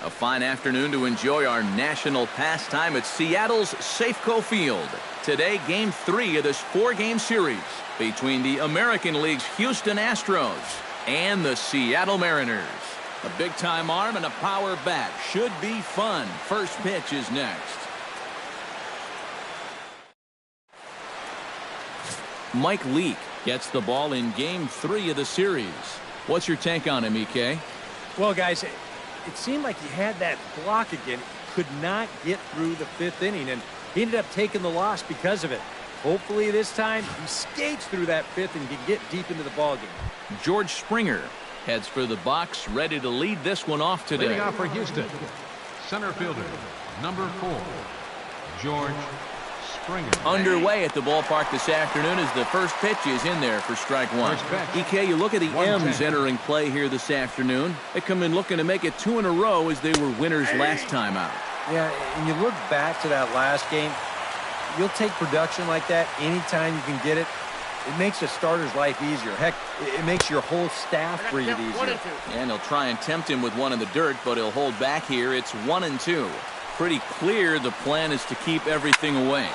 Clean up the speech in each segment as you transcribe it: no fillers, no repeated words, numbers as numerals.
A fine afternoon to enjoy our national pastime at Seattle's Safeco Field. Today, Game 3 of this 4-game series between the American League's Houston Astros and the Seattle Mariners. A big-time arm and a power bat. Should be fun. First pitch is next. Mike Leake gets the ball in Game 3 of the series. What's your take on him, EK? Well, guys, it seemed like he had that block again. Could not get through the 5th inning, and he ended up taking the loss because of it. Hopefully this time he skates through that 5th and can get deep into the ballgame. George Springer heads for the box, ready to lead this one off today. Leading off for Houston, center fielder, number 4, George Springer. Underway at the ballpark this afternoon as the first pitch is in there for strike one. EK, you look at the M's entering play here this afternoon. They come in looking to make it 2 in a row as they were winners last time out. Yeah, and you look back to that last game, you'll take production like that anytime you can get it. It makes a starter's life easier. Heck, it makes your whole staff breathe easier. And he'll try and tempt him with one in the dirt, but he'll hold back here. It's 1-2. Pretty clear the plan is to keep everything away.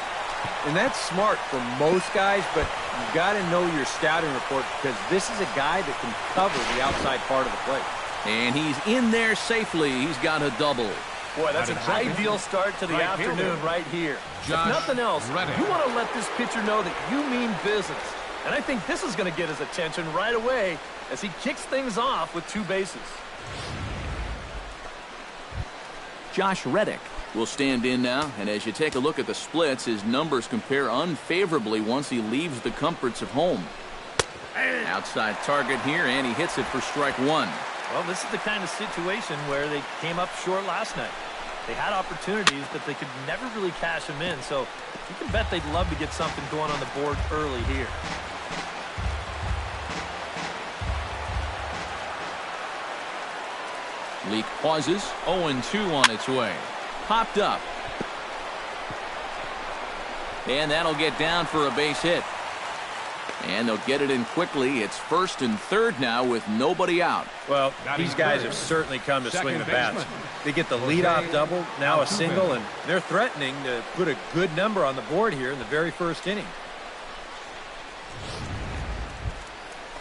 And that's smart for most guys, but you got to know your scouting report because this is a guy that can cover the outside part of the plate. And he's in there safely. He's got a double. Boy, that's an ideal start to the afternoon right here. If nothing else, you want to let this pitcher know that you mean business. And I think this is going to get his attention right away as he kicks things off with 2 bases. Josh Reddick will stand in now, and as you take a look at the splits, his numbers compare unfavorably once he leaves the comforts of home. Outside target here, and he hits it for strike 1. Well, this is the kind of situation where they came up short last night. They had opportunities, but they could never really cash them in, so you can bet they'd love to get something going on the board early here. Leake pauses, 0-2 on its way. Popped up. And that'll get down for a base hit. And they'll get it in quickly. It's 1st and 3rd now with nobody out. Well, these guys have certainly come to swing the bats. They get the leadoff double, now a single, and they're threatening to put a good number on the board here in the very 1st inning.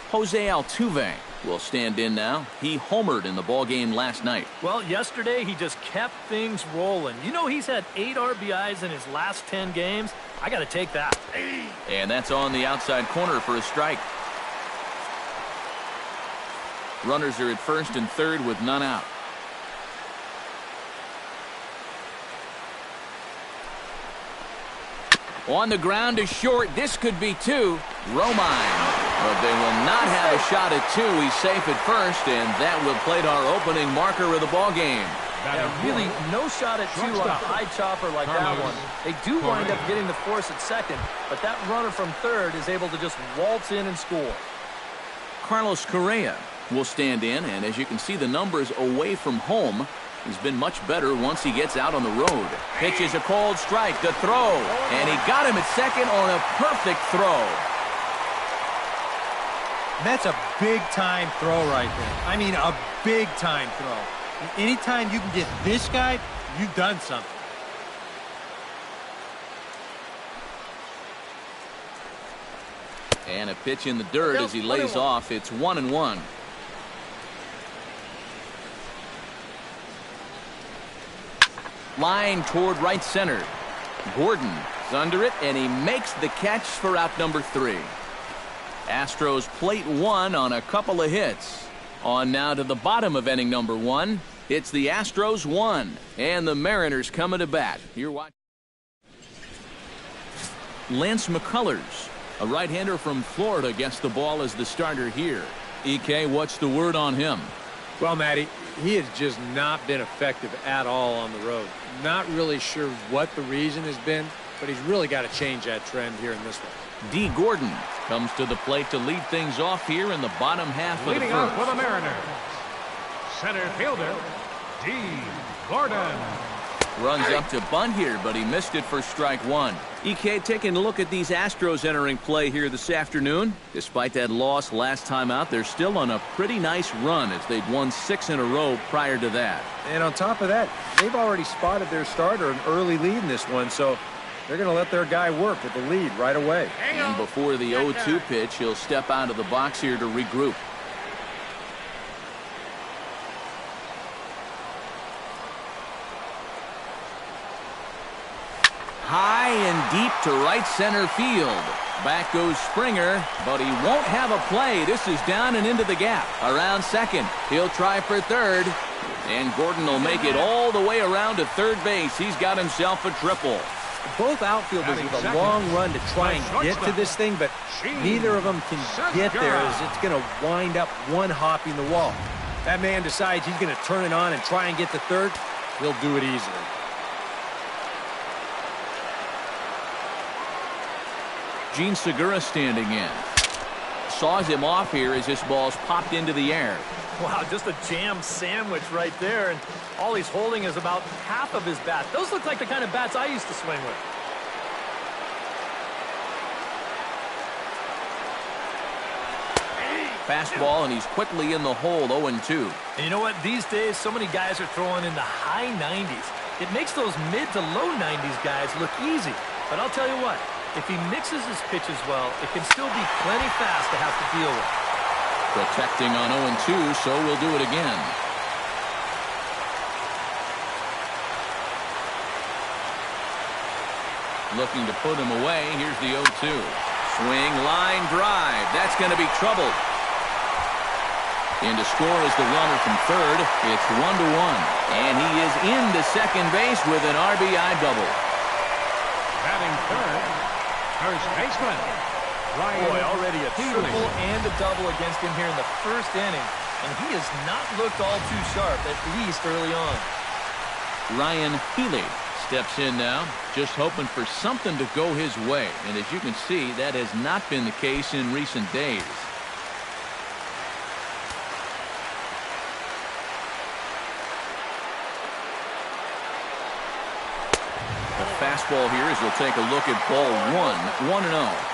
Jose Altuve will stand in now. He homered in the ballgame last night. Well, yesterday he just kept things rolling. You know, he's had 8 RBIs in his last 10 games. I got to take that. And that's on the outside corner for a strike. Runners are at 1st and 3rd with none out. On the ground is short. This could be 2. Romine. But they will not have a shot at 2. He's safe at 1st, and that will plate our opening marker of the ballgame. Yeah, really no shot at 2 on a high chopper like that one. They do wind up getting the force at 2nd, but that runner from 3rd is able to just waltz in and score. Carlos Correa will stand in, and as you can see, the numbers away from home, he's been much better once he gets out on the road. Pitches a cold strike, the throw, and he got him at 2nd on a perfect throw. That's a big-time throw right there. I mean, a big-time throw. Anytime you can get this guy, you've done something. And a pitch in the dirt as he lays off. It's 1-1. Line toward right center. Gordon is under it, and he makes the catch for out number 3. Astros plate 1 on a couple of hits. On now to the bottom of inning number 1. It's the Astros 1 and the Mariners coming to bat. You're watching. Lance McCullers, a right-hander from Florida, gets the ball as the starter here. EK, what's the word on him? Well, Matty, he has just not been effective at all on the road. Not really sure what the reason has been, but he's really got to change that trend here in this one. D. Gordon comes to the plate to lead things off here in the bottom half of the 1st. Leading off for the Mariners, center fielder, D. Gordon. Runs up to bunt here, but he missed it for strike one. EK, taking a look at these Astros entering play here this afternoon. Despite that loss last time out, they're still on a pretty nice run as they'd won 6 in a row prior to that. And on top of that, they've already spotted their starter an early lead in this one, so they're going to let their guy work with the lead right away. And before the 0-2 pitch, he'll step out of the box here to regroup. High and deep to right center field. Back goes Springer, but he won't have a play. This is down and into the gap. Around second. He'll try for third. And Gordon will make it all the way around to third base. He's got himself a triple. Both outfielders with a long run to try and get to this thing, but neither of them can get there as it's going to wind up one hopping the wall. That man decides he's going to turn it on and try and get to third. He'll do it easily. Gene Segura standing in. Saws him off here as this ball's popped into the air. Wow, just a jam sandwich right there, and all he's holding is about half of his bat. Those look like the kind of bats I used to swing with. Fastball, and he's quickly in the hole, 0-2. And you know what? These days, so many guys are throwing in the high 90s. It makes those mid to low 90s guys look easy. But I'll tell you what, if he mixes his pitches well, it can still be plenty fast to have to deal with. Protecting on 0-2, so we'll do it again. Looking to put him away. Here's the 0-2. Swing, line, drive. That's going to be trouble. In to score is the runner from third. It's 1-1. And he is into second base with an RBI double. Batting third, first baseman. Boy, already a triple and a double against him here in the first inning. And he has not looked all too sharp, at least early on. Ryan Healy steps in now, just hoping for something to go his way. And as you can see, that has not been the case in recent days. The fastball here as he'll take a look at ball one, 1-0.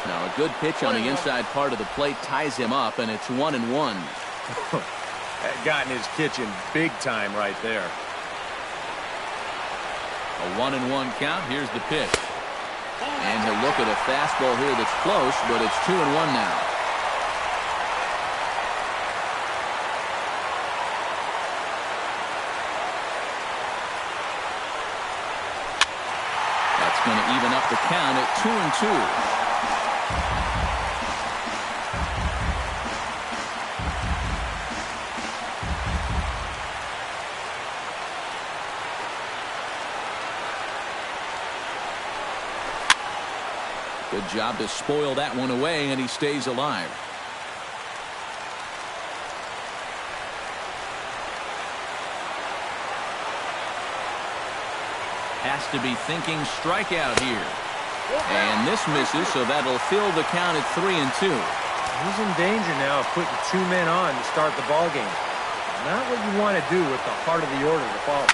Now a good pitch on the inside part of the plate ties him up, and it's 1-1. That got in his kitchen big time right there. A 1-1 count. Here's the pitch. And he'll look at a fastball here that's close, but it's 2-1 now. That's going to even up the count at 2-2. Good job to spoil that one away, and he stays alive. Has to be thinking strikeout here. And this misses, so that'll fill the count at 3-2. He's in danger now of putting 2 men on to start the ball game. Not what you want to do with the heart of the order to follow.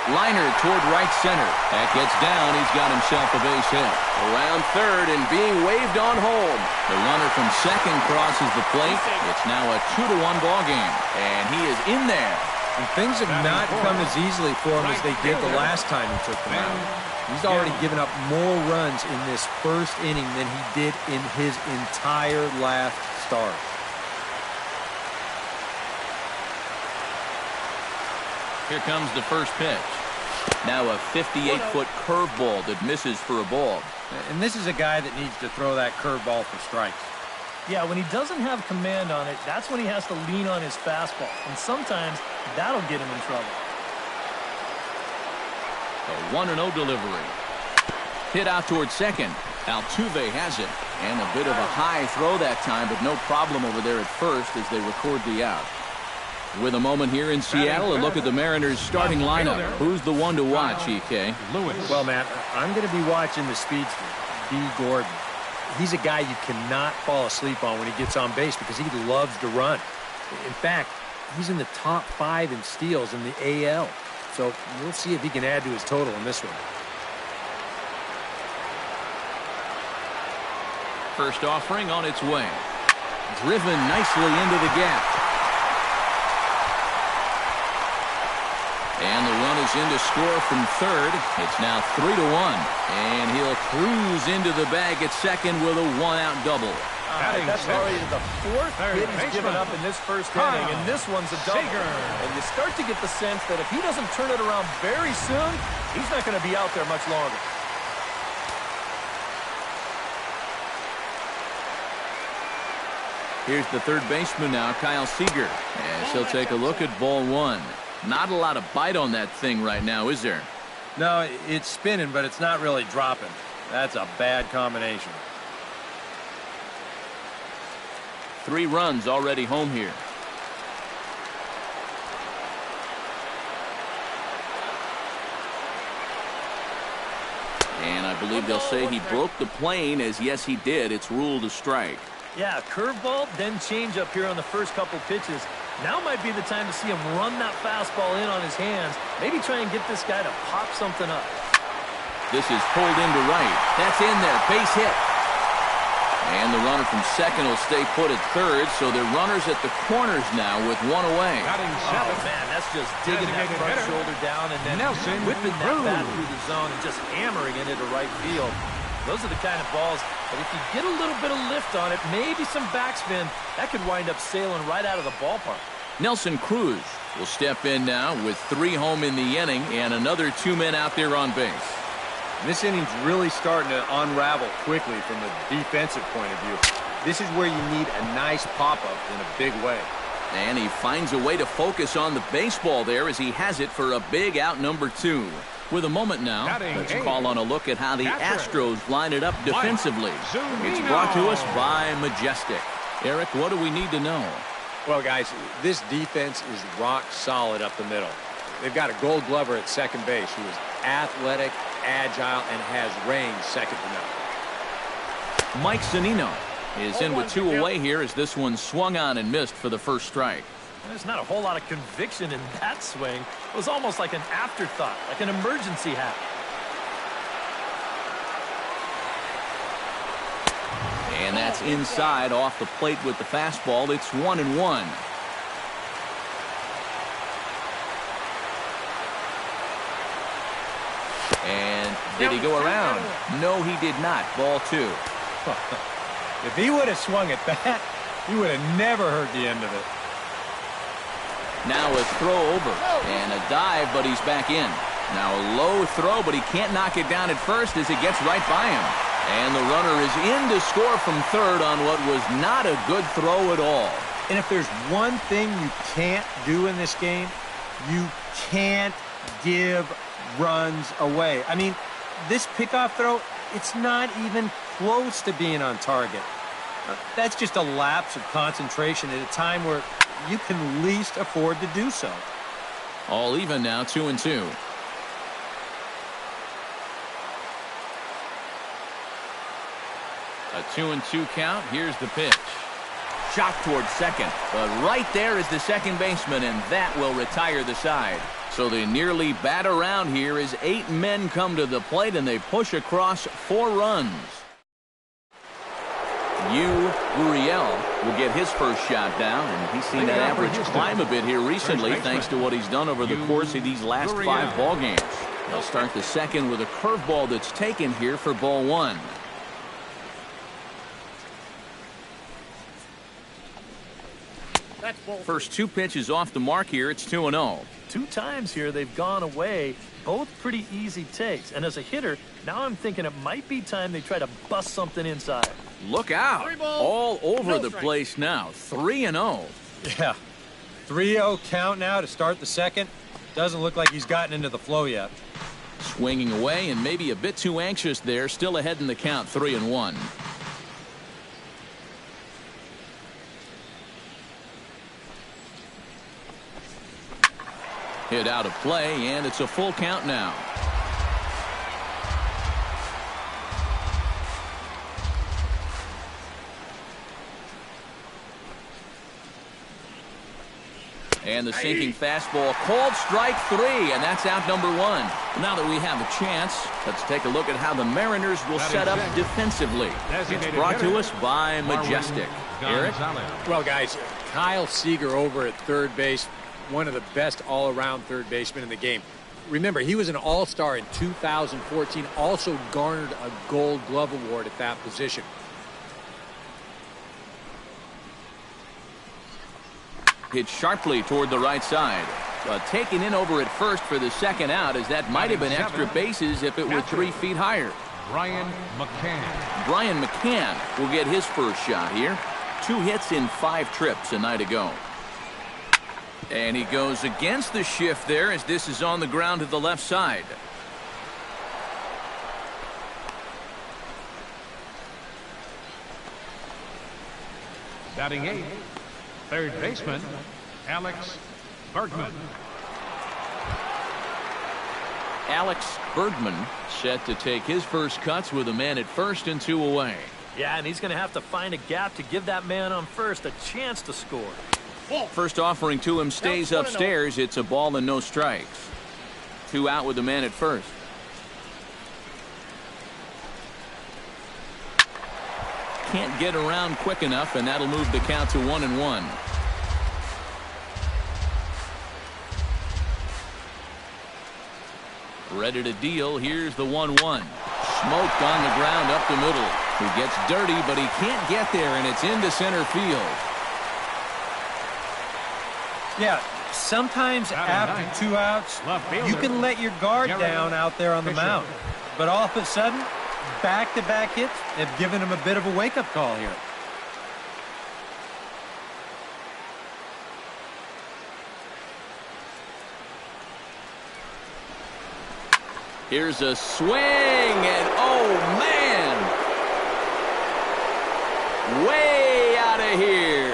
Liner toward right center. That gets down. He's got himself a base hit. Around third and being waved on home. The runner from second crosses the plate. It's now a 2-1 ball game. And he is in there. And things have not come as easily for him as they did the last time he took them out. He's already given up more runs in this first inning than he did in his entire last start. Here comes the first pitch. Now a 58-foot curveball that misses for a ball. And this is a guy that needs to throw that curveball for strikes. Yeah, when he doesn't have command on it, that's when he has to lean on his fastball. And sometimes that'll get him in trouble. A 1-0 delivery. Hit out towards second. Altuve has it. And a bit of a high throw that time, but no problem over there at first as they record the out. With a moment here in Seattle, a look at the Mariners' starting lineup. Who's the one to watch, EK? Well, Matt, I'm going to be watching the speedster, B. Gordon. he's a guy you cannot fall asleep on when he gets on base because he loves to run. In fact, he's in the top 5 in steals in the AL. So we'll see if he can add to his total in this one. First offering on its way. Driven nicely into the gap. And the run is in to score from third. It's now 3-1. And he'll cruise into the bag at second with a one-out double. That's already the 4th hit he's given up in this first inning, and this one's a double. And you start to get the sense that if he doesn't turn it around very soon, he's not going to be out there much longer. Here's the third baseman now, Kyle Seager. And she'll take a look at ball 1. Not a lot of bite on that thing right now, is there? No, it's spinning, but it's not really dropping. That's a bad combination. 3 runs already home here. And I believe they'll say he broke the plane, as yes he did. It's ruled a strike. Yeah, curveball, then change up here on the first couple pitches. Now might be the time to see him run that fastball in on his hands. Maybe try and get this guy to pop something up. This is pulled into right. That's in there. Base hit. And the runner from second will stay put at third, so they're runners at the corners now with 1 away. Oh, man, that's just digging that front shoulder down and then whipping that bat through the zone and just hammering it into right field. Those are the kind of balls that if you get a little bit of lift on it, maybe some backspin, that could wind up sailing right out of the ballpark. Nelson Cruz will step in now with 3 home in the inning and another 2 men out there on base. This inning's really starting to unravel quickly from the defensive point of view. This is where you need a nice pop-up in a big way. And he finds a way to focus on the baseball there as he has it for a big out number 2. With a moment now, let's call on a look at how the Astros line it up defensively. It's brought to us by Majestic. Eric, what do we need to know? Well, guys, this defense is rock solid up the middle. They've got a Gold Glover at second base who is athletic, agile, and has range second to none. Mike Zunino is in with 2 away here as this one swung on and missed for the first strike. There's not a whole lot of conviction in that swing. It was almost like an afterthought, like an emergency hat. And that's inside off the plate with the fastball. It's 1-1. And did he go around? No, he did not. Ball 2. If he would have swung at that, he would have never heard the end of it. Now a throw over and a dive, but he's back in. Now a low throw, but he can't knock it down at first as it gets right by him. And the runner is in to score from third on what was not a good throw at all. And if there's one thing you can't do in this game, you can't give runs away. I mean, this pickoff throw, it's not even close to being on target. That's just a lapse of concentration at a time where you can least afford to do so. All even now, 2-2. A 2-2 count. Here's the pitch. Shot towards second, but right there is the second baseman, and that will retire the side. So they nearly bat around here as 8 men come to the plate, and they push across 4 runs. Uriel will get his first shot down, and he's seen that average climb a bit here recently thanks to what he's done over the course of these last 5 ball games. They'll start the second with a curveball that's taken here for ball 1. First 2 pitches off the mark here. It's 2-0. 2 times here they've gone away, both pretty easy takes. And as a hitter, now I'm thinking it might be time they try to bust something inside. Look out. All over the place now. 3-0. Yeah. 3-0 count now to start the second. Doesn't look like he's gotten into the flow yet. Swinging away and maybe a bit too anxious there. Still ahead in the count, 3-1. Hit out of play, and it's a full count now. And the sinking fastball called strike 3, and that's out number 1. Now that we have a chance, let's take a look at how the Mariners will set up defensively. It's brought to us by Majestic. Eric? Well, guys, Kyle Seager over at third base, one of the best all-around third basemen in the game. Remember, he was an all-star in 2014, also garnered a Gold Glove Award at that position. Hit sharply toward the right side. But taken in over at first for the second out, as that might have been extra bases if it were 3 feet higher. Brian McCann. Brian McCann will get his first shot here. 2 hits in 5 trips a night ago. And he goes against the shift there as this is on the ground to the left side. Batting 8th, third baseman, Alex Bergman. Alex Bergman set to take his first cuts with a man at first and 2 away. Yeah, and he's going to have to find a gap to give that man on first a chance to score. First offering to him stays upstairs. It's a ball and no strikes. 2 out with the man at first. Can't get around quick enough, and that'll move the count to 1-1. Ready to deal. Here's the 1-1. Smoked on the ground up the middle. He gets dirty, but he can't get there, and it's into center field. Yeah, sometimes after 2 outs, you can let your guard down out there on the mound. But all of a sudden, back-to-back hits have given him a bit of a wake-up call here. Here's a swing, and oh, man! Way out of here.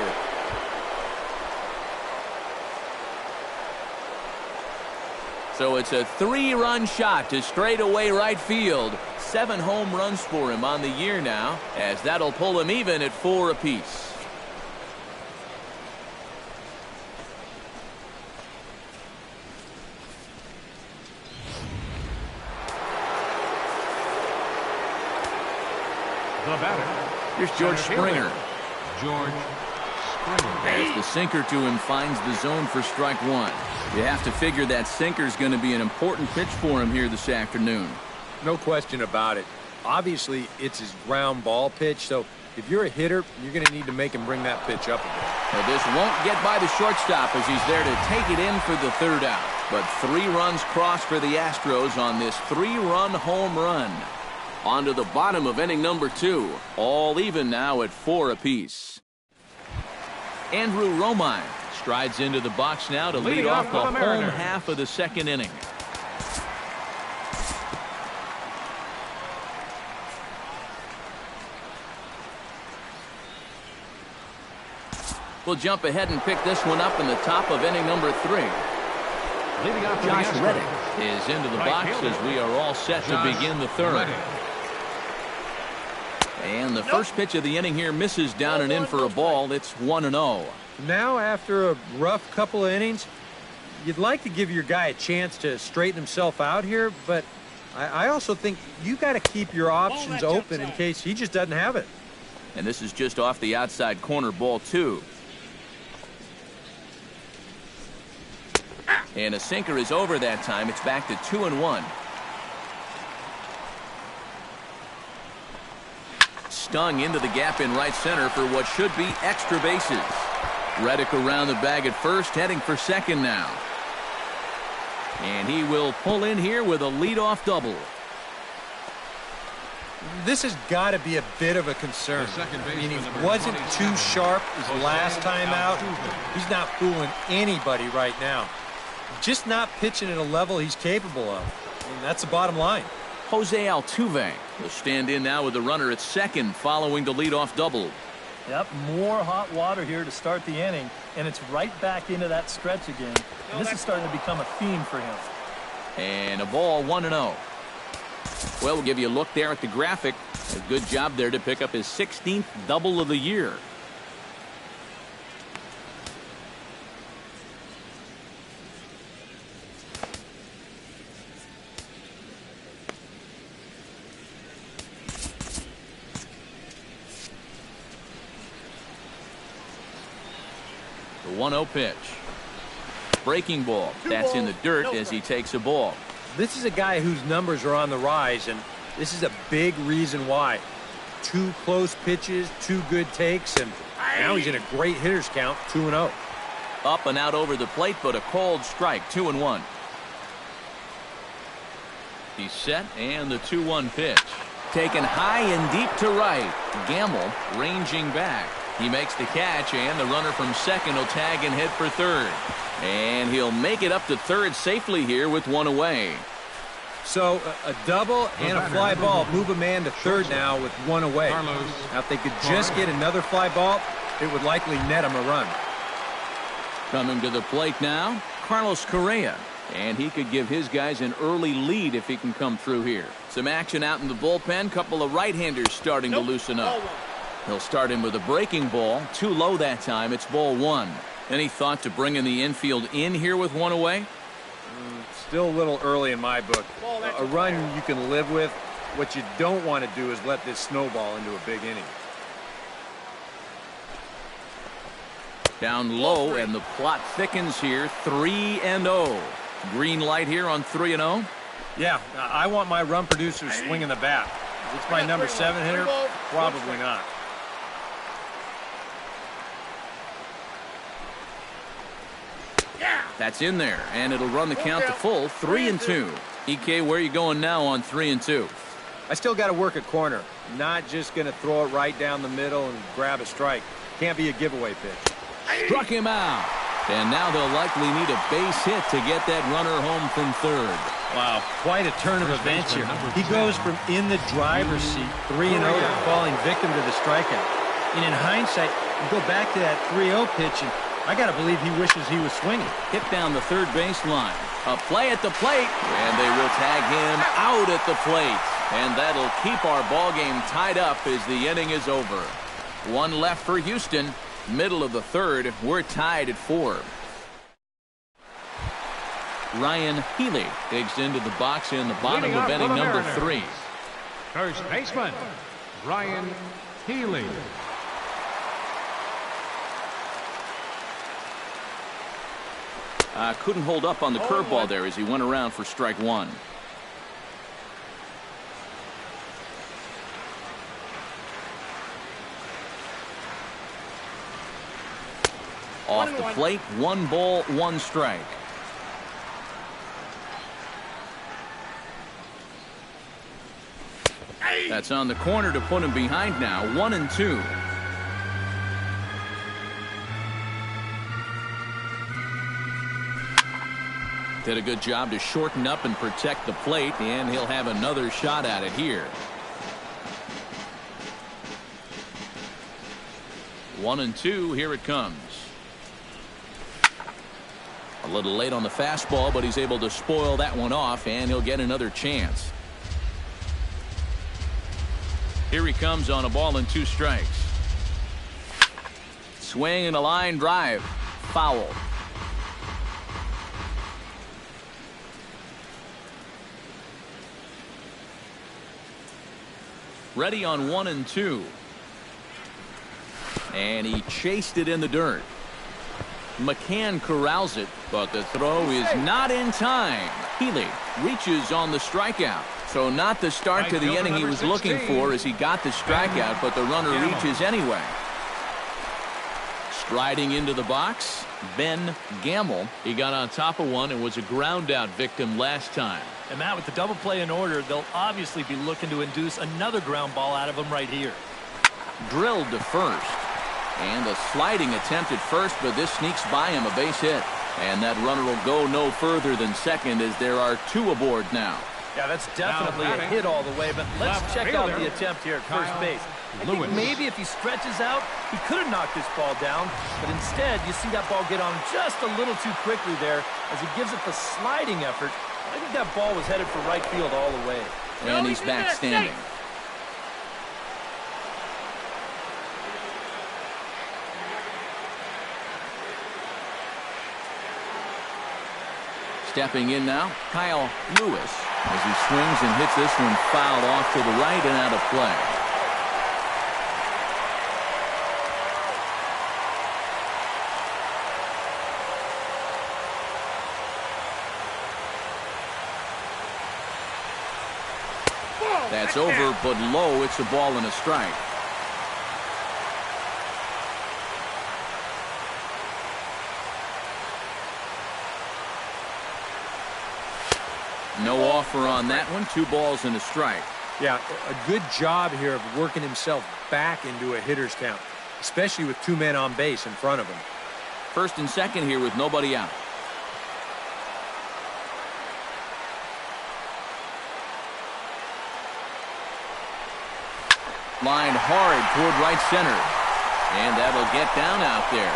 So it's a 3-run shot to straightaway right field. 7 home runs for him on the year now, as that'll pull him even at 4 apiece. The batter. Here's George Springer. George Springer. As the sinker to him finds the zone for strike 1. You have to figure that sinker's going to be an important pitch for him here this afternoon. No question about it. Obviously, it's his ground ball pitch, so if you're a hitter, you're going to need to make him bring that pitch up a bit. Now this won't get by the shortstop as he's there to take it in for the 3rd out. But 3 runs crossed for the Astros on this 3-run home run. On to the bottom of inning number 2. All even now at 4 apiece. Andrew Romine strides into the box now to lead off the home half of the 2nd inning. We'll jump ahead and pick this one up in the top of inning number 3. Josh Reddick is into the box as we are all set to begin the 3rd. And the first pitch of the inning here misses down and in for a ball. It's 1-0. Now, after a rough couple of innings, you'd like to give your guy a chance to straighten himself out here, but I also think you got to keep your options open in case he just doesn't have it. And this is just off the outside corner, ball 2. And a sinker is over that time. It's back to 2-1. Stung into the gap in right center for what should be extra bases. Reddick around the bag at first, heading for second now. And he will pull in here with a leadoff double. This has got to be a bit of a concern. I mean, he wasn't too sharp his last time out. He's not fooling anybody right now. Just not pitching at a level he's capable of. And that's the bottom line. Jose Altuve will stand in now with the runner at second following the leadoff double. Yep, more hot water here to start the inning, and it's right back into that stretch again. And this is starting to become a theme for him. And a ball, 1-0. Well, we'll give you a look there at the graphic. A good job there to pick up his 16th double of the year. The 1-0 pitch. Breaking ball. That's in the dirt as he takes a ball. This is a guy whose numbers are on the rise, and this is a big reason why. 2 close pitches, 2 good takes, and now he's in a great hitter's count, 2-0. Up and out over the plate, but a called strike, 2-1. He's set, and the 2-1 pitch. Taken high and deep to right. Gamble ranging back. He makes the catch, and the runner from second will tag and head for third. And he'll make it up to third safely here with 1 away. So a double and a fly ball move a man to third now with 1 away. Now if they could just get another fly ball, it would likely net him a run. Coming to the plate now, Carlos Correa. And he could give his guys an early lead if he can come through here. Some action out in the bullpen. Couple of right-handers starting to loosen up. He'll start in with a breaking ball. Too low that time. It's ball 1. Any thought to bringing the infield in here with 1 away? Still a little early in my book. A run you can live with. What you don't want to do is let this snowball into a big inning. Down low, and the plot thickens here. 3-0. Green light here on 3-0. Yeah, I want my run producer swinging the bat. Is this my number 7 hitter? Probably not. That's in there, and it'll run the count to full. 3-2. EK, where are you going now on 3-2? I still got to work a corner. Not just going to throw it right down the middle and grab a strike. Can't be a giveaway pitch. Struck him out. And now they'll likely need a base hit to get that runner home from third. Wow, quite a turn of events here. He goes from in the driver's seat, 3-0, to falling victim to the strikeout. And in hindsight, you go back to that 3-0 pitch, and I got to believe he wishes he was swinging. Hit down the third base line. A play at the plate, and they will tag him out at the plate. And that'll keep our ball game tied up as the inning is over. 1 left for Houston. Middle of the third, we're tied at 4. Ryan Healy digs into the box in the bottom of inning number 3. First baseman, Ryan Healy. Couldn't hold up on the curveball there as he went around for strike 1. Off the plate, 1 ball, 1 strike. That's on the corner to put him behind now. 1-2. Did a good job to shorten up and protect the plate, and he'll have another shot at it here. 1-2. Here it comes. A little late on the fastball, but he's able to spoil that one off, and he'll get another chance. Here he comes on a ball and 2 strikes. Swing and a line drive. Foul. Ready on 1-2. And he chased it in the dirt. McCann corrals it, but the throw is not in time. Healy reaches on the strikeout. So not the start to the inning he was looking for as he got the strikeout, but the runner reaches anyway. Striding into the box, Ben Gamble. He got on top of one and was a ground out victim last time. And Matt, with the double play in order, they'll obviously be looking to induce another ground ball out of him right here. Drilled to first. And a sliding attempt at first, but this sneaks by him, a base hit. And that runner will go no further than second as there are 2 aboard now. Yeah, that's definitely a hit all the way, but let's check out the attempt here at first base. I think maybe if he stretches out, he could have knocked this ball down, but instead you see that ball get on just a little too quickly there as he gives it the sliding effort. I think that ball was headed for right field all the way. And he's back standing. Stepping in now, Kyle Lewis, as he swings and hits this one fouled off to the right and out of play. That's over, but low. It's a ball and a strike. No offer on that one. 2 balls and a strike. Yeah, a good job here of working himself back into a hitter's count, especially with 2 men on base in front of him. First and second here with nobody out. Lined hard toward right center. And that'll get down out there.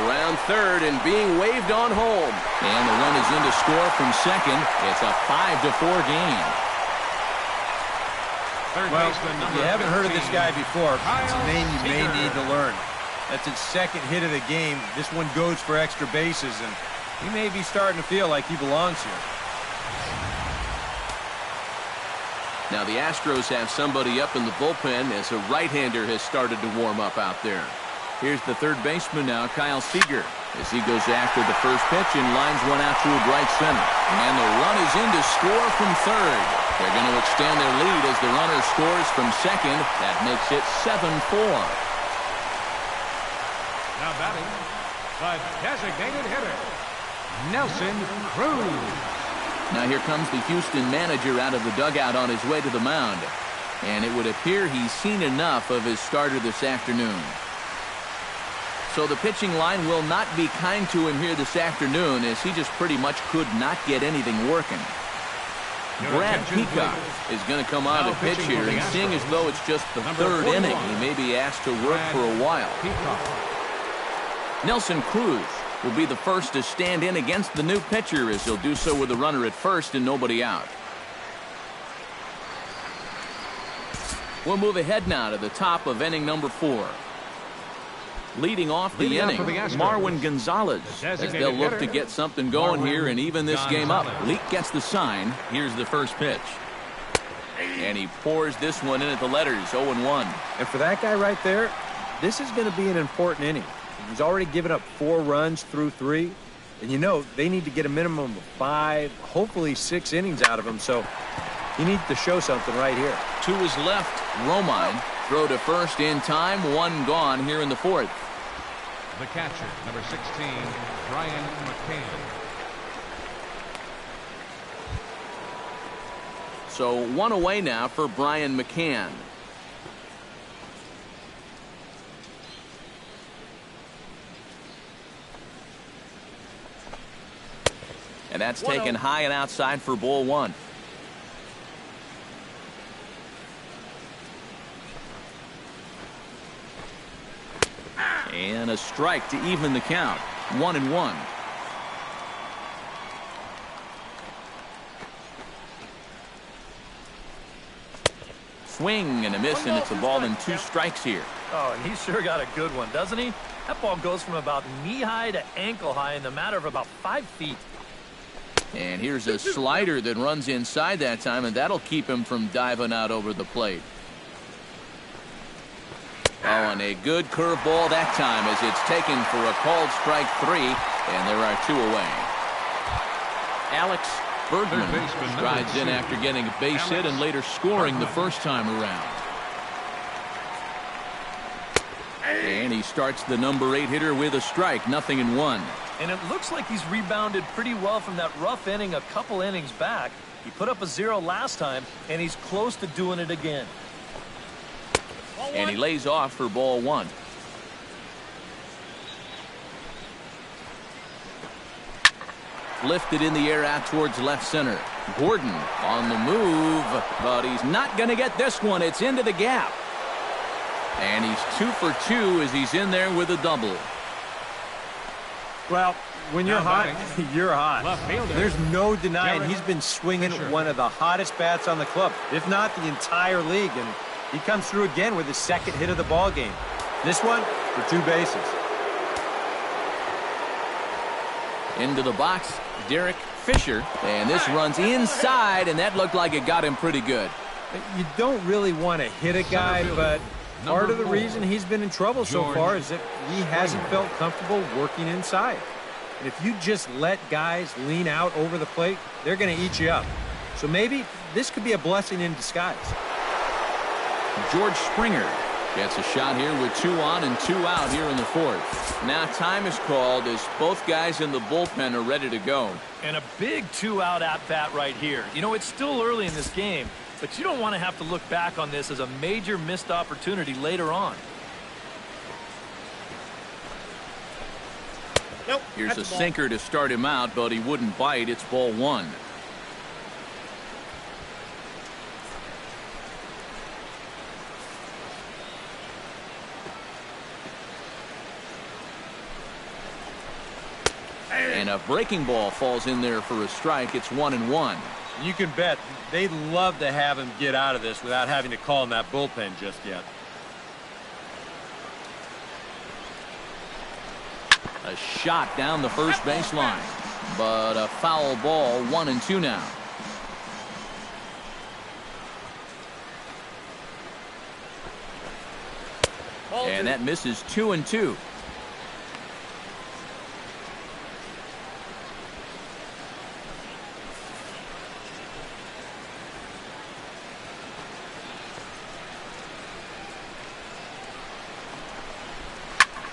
Around third and being waved on home. And the run is in to score from second. It's a 5-4 game. Well, if you haven't heard of this guy before, it's a name you may need to learn. That's his second hit of the game. This one goes for extra bases, and he may be starting to feel like he belongs here. Now the Astros have somebody up in the bullpen as a right-hander has started to warm up out there. Here's the third baseman now, Kyle Seager, as he goes after the first pitch and lines one out toward right center. And the run is in to score from third. They're going to extend their lead as the runner scores from second. That makes it 7-4. Now batting, the designated hitter, Nelson Cruz. Now here comes the Houston manager out of the dugout on his way to the mound. And it would appear he's seen enough of his starter this afternoon. So the pitching line will not be kind to him here this afternoon, as he just pretty much could not get anything working. Brad Peacock is going to come on to pitch here, and seeing as though it's just the third inning, he may be asked to work for a while. Nelson Cruz will be the first to stand in against the new pitcher, as he'll do so with a runner at first and nobody out. We'll move ahead now to the top of inning number 4. Leading off the inning, Marwin Gonzalez, as they'll look to get something going here and even this game up. Leak gets the sign. Here's the first pitch. And he pours this one in at the letters, 0-1. And for that guy right there, this is going to be an important inning. He's already given up 4 runs through 3. And you know, they need to get a minimum of 5, hopefully 6 innings out of him. So he needs to show something right here. To his left, Romine. Throw to first in time. 1 gone here in the 4th. The catcher, number 16, Brian McCann. So 1 away now for Brian McCann. And that's taken high and outside for ball 1. And a strike to even the count. 1-1. Swing and a miss, and it's a ball and 2 strikes here. Oh, and he sure got a good one, doesn't he? That ball goes from about knee-high to ankle-high in the matter of about 5 feet. And here's a slider that runs inside that time, and that'll keep him from diving out over the plate. Oh, and a good curveball that time as it's taken for a called strike 3, and there are 2 away. Alex Bergman strides in after getting a base hit and later scoring the first time around. And he starts the number 8 hitter with a strike, 0-1. And it looks like he's rebounded pretty well from that rough inning a couple innings back. He put up a 0 last time, and he's close to doing it again. And he lays off for ball 1. Lifted in the air out towards left center. Gordon on the move, but he's not going to get this one. It's into the gap. And he's 2 for 2 as he's in there with a double. Well, when you're hot, you're hot. There's no denying he's been swinging one of the hottest bats on the club, if not the entire league. And he comes through again with his second hit of the ball game. This one for 2 bases. Into the box, Derek Fisher. And this runs inside, and that looked like it got him pretty good. You don't really want to hit a guy, but part of the reason he's been in trouble so far is that he hasn't felt comfortable working inside. And if you just let guys lean out over the plate, they're going to eat you up. So maybe this could be a blessing in disguise. George Springer gets a shot here with 2 on and 2 out here in the 4th. Now time is called as both guys in the bullpen are ready to go. And a big 2-out at-bat right here. You know, it's still early in this game, but you don't want to have to look back on this as a major missed opportunity later on. Nope, here's a sinker to start him out, but he wouldn't bite. It's ball 1. And a breaking ball falls in there for a strike. It's 1-1. You can bet they'd love to have him get out of this without having to call in that bullpen just yet. A shot down the first baseline, but a foul ball. 1-2 now. And that misses. 2-2.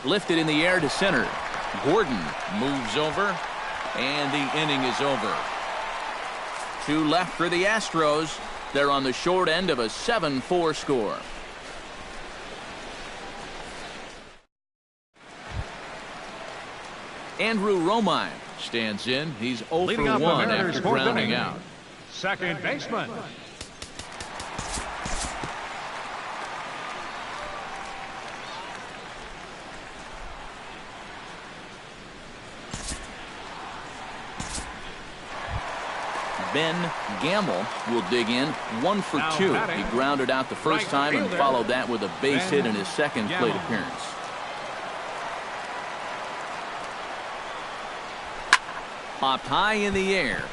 Lifted in the air to center. Gordon moves over, and the inning is over. 2 left for the Astros. They're on the short end of a 7-4 score. Andrew Romine stands in. He's 0 for 1 after grounding out. Second baseman. Ben Gamble will dig in. 1 for 2. He grounded out the first time and followed that with a base hit in his second plate appearance. Popped high in the air.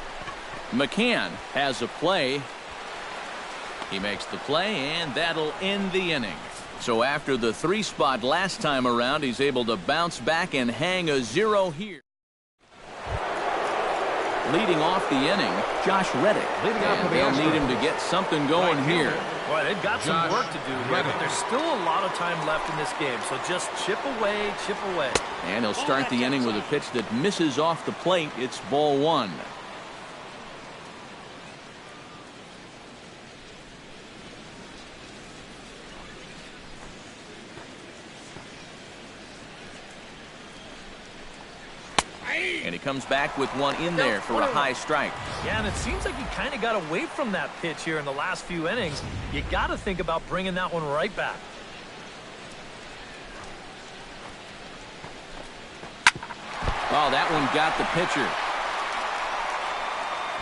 McCann has a play. He makes the play, and that'll end the inning. So after the 3 spot last time around, he's able to bounce back and hang a 0 here. Leading off the inning, Josh Reddick. And they'll need him to get something going here. Boy, they've got some work to do here, but there's still a lot of time left in this game, so just chip away, chip away. And he'll start the inning with a pitch that misses off the plate. It's ball 1. And he comes back with one in there for a high strike. Yeah, and it seems like he kind of got away from that pitch here in the last few innings. You got to think about bringing that one right back. Oh, that one got the pitcher.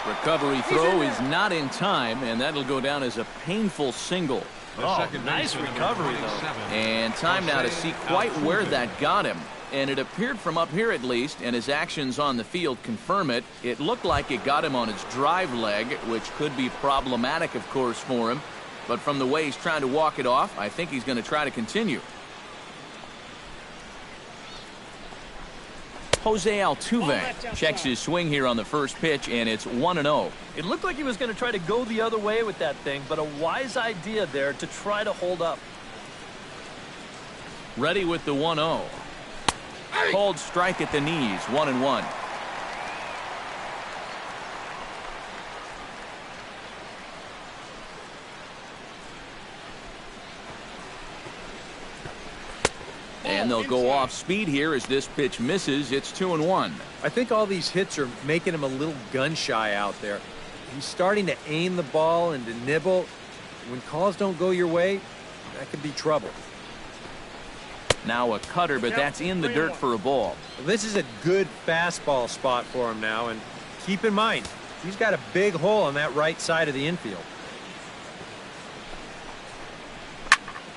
Recovery throw is not in time, and that'll go down as a painful single. Oh, nice recovery, though. And time now to see quite where that got him. And it appeared from up here at least, and his actions on the field confirm it. It looked like it got him on his drive leg, which could be problematic, of course, for him. But from the way he's trying to walk it off, I think he's going to try to continue. Jose Altuve checks his swing here on the first pitch, and it's 1-0. It looked like he was going to try to go the other way with that thing, but a wise idea there to try to hold up. Ready with the 1-0. Called strike at the knees. 1-1. And they'll go off speed here as this pitch misses. It's 2-1. I think all these hits are making him a little gun shy out there. He's starting to aim the ball and to nibble. When calls don't go your way, that could be trouble. Now a cutter, but that's in the dirt for a ball. Well, this is a good fastball spot for him now, and keep in mind, he's got a big hole on that right side of the infield.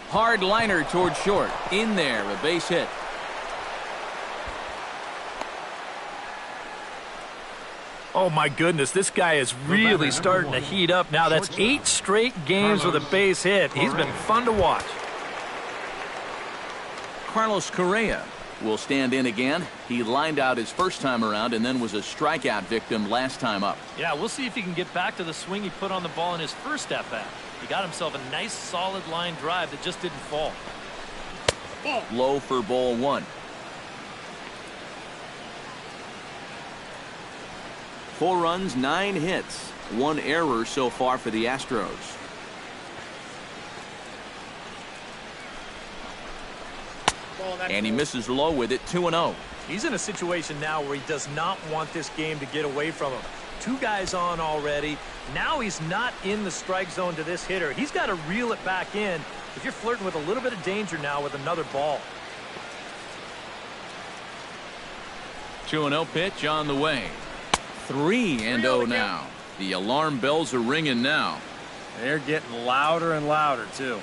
Hard liner toward short. In there, a base hit. Oh, my goodness, this guy is really starting to heat up now. That's 8 straight games with a base hit. He's been fun to watch. Carlos Correa will stand in again. He lined out his first time around and then was a strikeout victim last time up. Yeah, we'll see if he can get back to the swing he put on the ball in his first at-bat. He got himself a nice solid line drive that just didn't fall. Low for ball 1. 4 runs, 9 hits, 1 error so far for the Astros. And he misses low with it, 2-0. He's in a situation now where he does not want this game to get away from him. 2 guys on already. Now he's not in the strike zone to this hitter. He's got to reel it back in if you're flirting with a little bit of danger now with another ball. 2-0 pitch on the way. 3-0 now. The alarm bells are ringing now. They're getting louder and louder, too.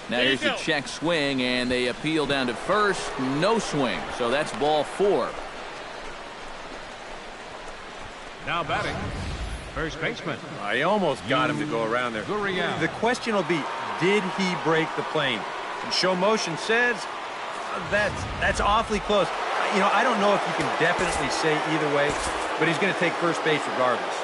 Now here's a check swing, and they appeal down to first. No swing, so that's ball 4. Now batting, first baseman. I almost got him to go around there. Gurriel. The question will be, did he break the plane? And show motion says that's awfully close. You know, I don't know if you can definitely say either way, but he's going to take first base regardless.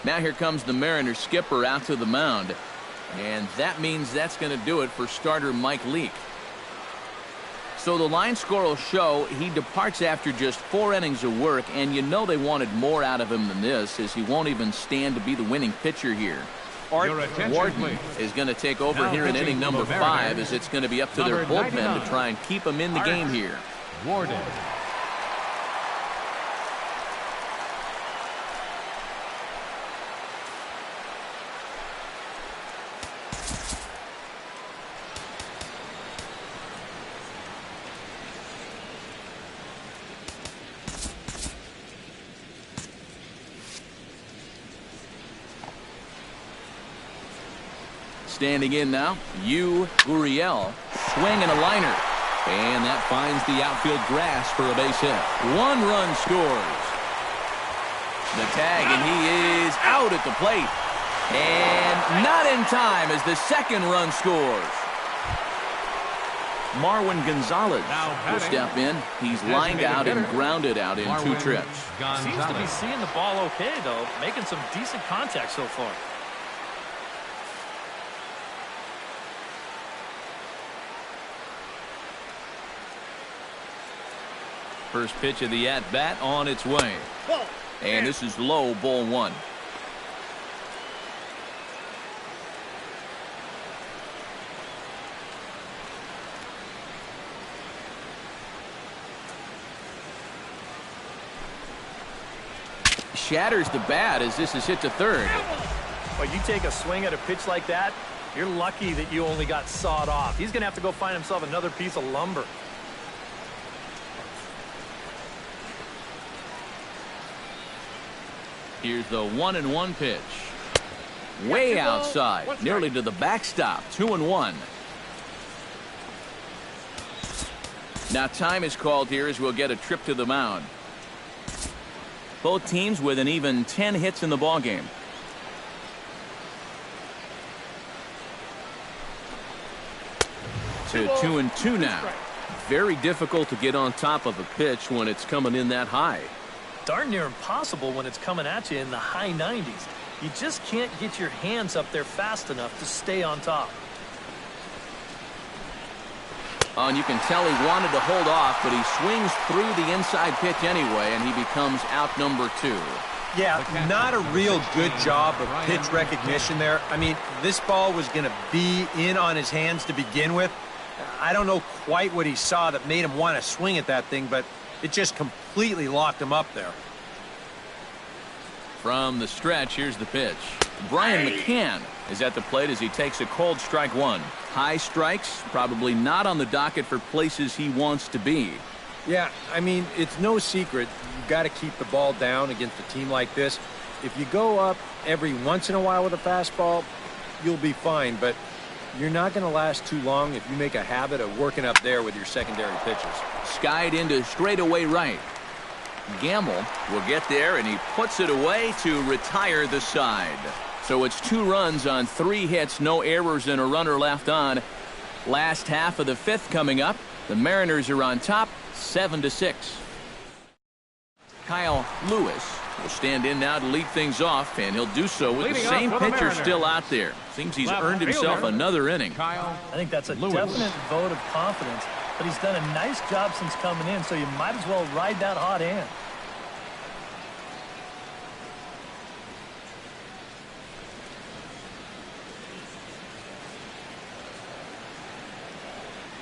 Now here comes the Mariners skipper out to the mound. And that means that's going to do it for starter Mike Leake. So the line score will show he departs after just 4 innings of work, and you know they wanted more out of him than this, as he won't even stand to be the winning pitcher here. Art Warden is going to take over here in inning number 5, as it's going to be up to their bullpen to try and keep him in the game here. Warden. Standing in now, Gurriel, swing and a liner. And that finds the outfield grass for a base hit. 1 run scores. The tag, and he is out at the plate. And not in time as the 2nd run scores. Marwin Gonzalez will step in. He's lined out and grounded out in 2 trips. Seems to be seeing the ball okay, though. Making some decent contact so far. First pitch of the at-bat on its way. And this is low, ball 1. Shatters the bat as this is hit to third. Well, you take a swing at a pitch like that, you're lucky that you only got sawed off. He's going to have to go find himself another piece of lumber. Here's the 1-1 pitch. Way outside, nearly to the backstop. 2-1. Now time is called here as we'll get a trip to the mound. Both teams with an even 10 hits in the ballgame. To 2-2 now. Very difficult to get on top of a pitch when it's coming in that high. Darn near impossible when it's coming at you in the high 90s. You just can't get your hands up there fast enough to stay on top. Oh, and you can tell he wanted to hold off, but he swings through the inside pitch anyway, and he becomes out number 2. Yeah, not a real good job of pitch recognition there. I mean, this ball was going to be in on his hands to begin with. I don't know quite what he saw that made him want to swing at that thing, but it just completely locked him up there. From the stretch, here's the pitch. Brian McCann is at the plate as he takes a cold strike 1. High strikes, probably not on the docket for places he wants to be. Yeah, I mean, it's no secret. You got to keep the ball down against a team like this. If you go up every once in a while with a fastball, you'll be fine. But you're not going to last too long if you make a habit of working up there with your secondary pitches. Skied into straightaway right. Gamble will get there, and he puts it away to retire the side. So it's 2 runs on 3 hits, no errors, and a runner left on. Last half of the 5th coming up. The Mariners are on top, 7-6. Kyle Lewis will stand in now to lead things off, and he'll do so with the same pitcher still out there. Seems he's earned himself another inning. I think that's a definite vote of confidence, but he's done a nice job since coming in, so you might as well ride that hot hand.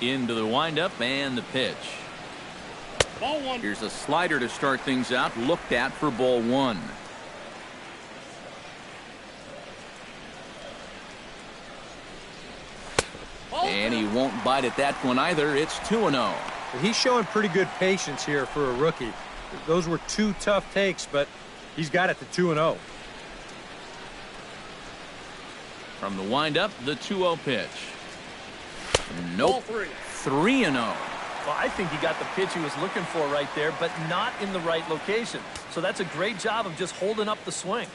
Into the windup and the pitch. Ball 1. Here's a slider to start things out, looked at for ball 1. And he won't bite at that one either. It's 2-0. He's showing pretty good patience here for a rookie. Those were 2 tough takes, but he's got it to 2-0. From the windup, the 2-0 pitch. Nope. 3-0. Well, I think he got the pitch he was looking for right there, but not in the right location. So that's a great job of just holding up the swing.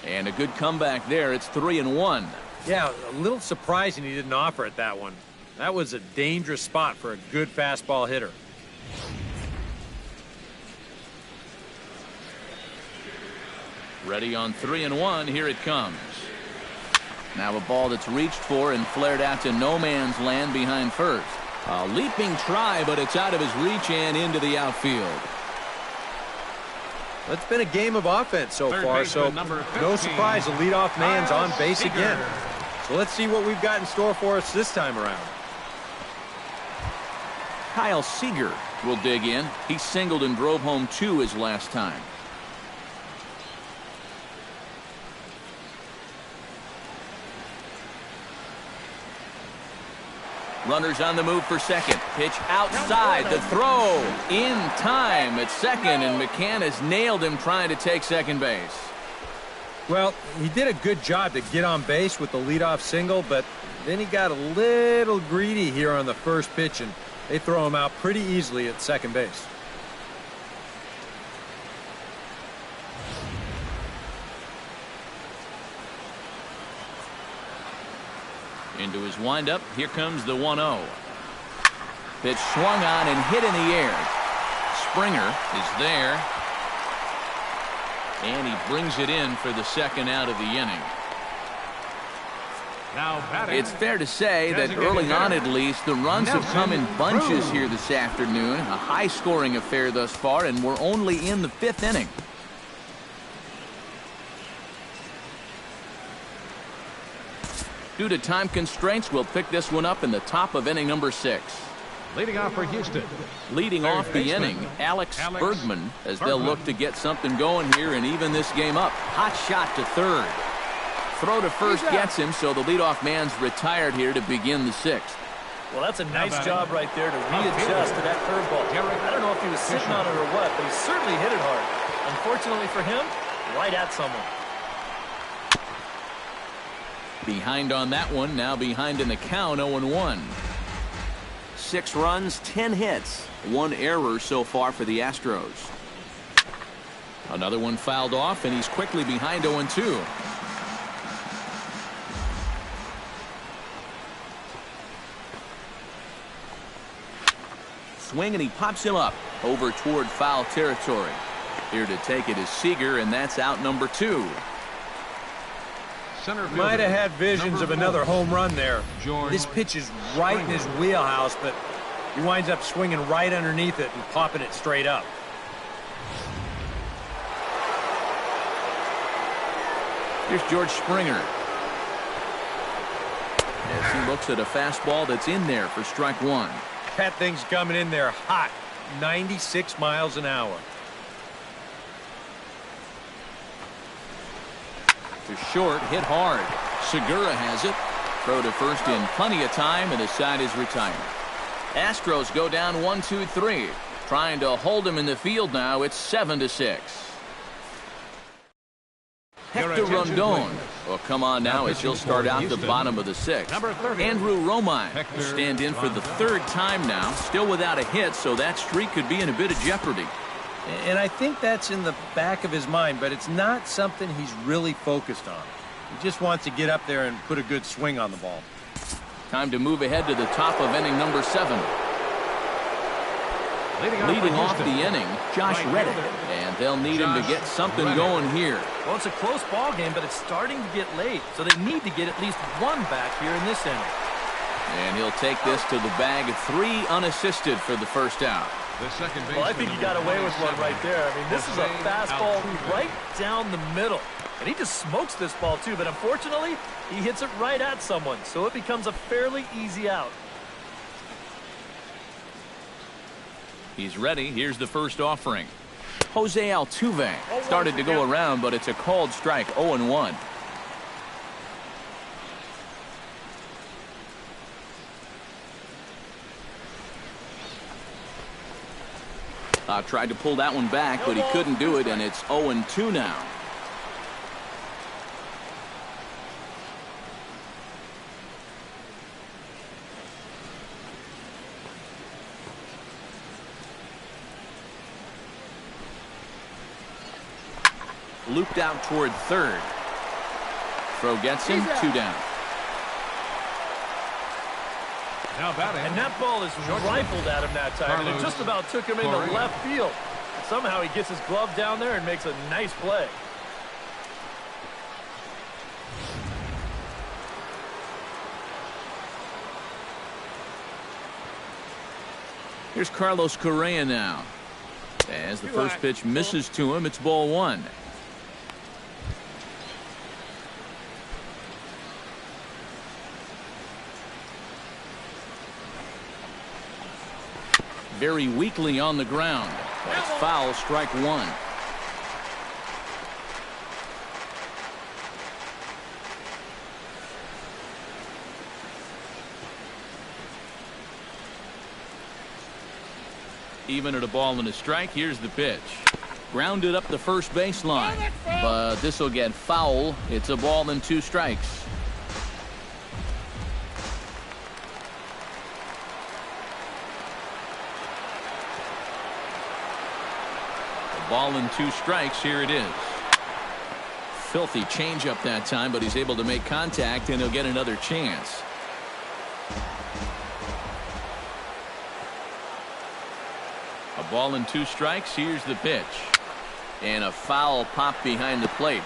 And a good comeback there. It's 3-1. Yeah, a little surprising he didn't offer it that one. That was a dangerous spot for a good fastball hitter. Ready on 3-1. Here it comes. Now a ball that's reached for and flared out to no man's land behind first. A leaping try, but it's out of his reach and into the outfield. It's been a game of offense so far, so no surprise the leadoff man's on base again. So let's see what we've got in store for us this time around. Kyle Seager will dig in. He singled and drove home 2 his last time. Runners on the move for second. Pitch outside. The throw in time at second, and McCann has nailed him trying to take second base. Well, he did a good job to get on base with the leadoff single, but then he got a little greedy here on the first pitch, and they throw him out pretty easily at second base. Into his windup. Here comes the 1-0. Pitch swung on and hit in the air. Springer is there. And he brings it in for the second out of the inning. Now batting. It's fair to say that early on at least the runs have come in bunches here this afternoon. A high-scoring affair thus far, and we're only in the 5th inning. Due to time constraints, we'll pick this one up in the top of inning number 6. Leading off for Houston. Leading off the inning, Alex Bergman, as they'll look to get something going here and even this game up. Hot shot to third. Throw to first gets him, so the leadoff man's retired here to begin the 6th. Well, that's a nice job right there to readjust to that curveball. I don't know if he was sitting on it or what, but he certainly hit it hard. Unfortunately for him, right at someone. Behind on that one, now behind in the count, 0-1. 6 runs, 10 hits, 1 error so far for the Astros. Another one fouled off, and he's quickly behind 0-2. Swing, and he pops him up over toward foul territory. Here to take it is Seager, and that's out number 2. Might have had visions of another home run there. This pitch is right in his wheelhouse, but he winds up swinging right underneath it and popping it straight up. Here's George Springer. As he looks at a fastball that's in there for strike 1. That thing's coming in there hot, 96 miles an hour. To short, hit hard. Segura has it. Throw to first in plenty of time, and the side is retired. Astros go down 1-2-3. Trying to hold him in the field now. It's 7-6. Hector Rondon will come on now as he'll start out the bottom of the sixth. Andrew Romine will stand in for the third time now, still without a hit, so that streak could be in a bit of jeopardy. And I think that's in the back of his mind, but it's not something he's really focused on. He just wants to get up there and put a good swing on the ball. Time to move ahead to the top of inning number 7. Leading off the inning, Josh Reddick. And they'll need him to get something going here. Well, it's a close ball game, but it's starting to get late, so they need to get at least one back here in this inning. And he'll take this to the bag, 3 unassisted for the first out. Well, I think he got away with one right there. I mean, this is a fastball right down the middle. And he just smokes this ball, too. But unfortunately, he hits it right at someone. So it becomes a fairly easy out. He's ready. Here's the first offering. Jose Altuve started to go around, but it's a called strike, 0-1. Tried to pull that one back, but he couldn't do it, and it's 0-2 now. Looped out toward third. Throw gets him, 2 down. Now batting. And that ball is rifled at him that time, and it just about took him into left field. And somehow he gets his glove down there and makes a nice play. Here's Carlos Correa now. As the first pitch misses to him, it's ball 1. Very weakly on the ground. That's foul, strike 1. Even at a ball and a strike, here's the pitch. Grounded up the first baseline, but this will get foul. It's a ball and 2 strikes. Ball and 2 strikes. Here it is. Filthy changeup that time, but he's able to make contact, and he'll get another chance. A ball and 2 strikes. Here's the pitch. And a foul pop behind the plate.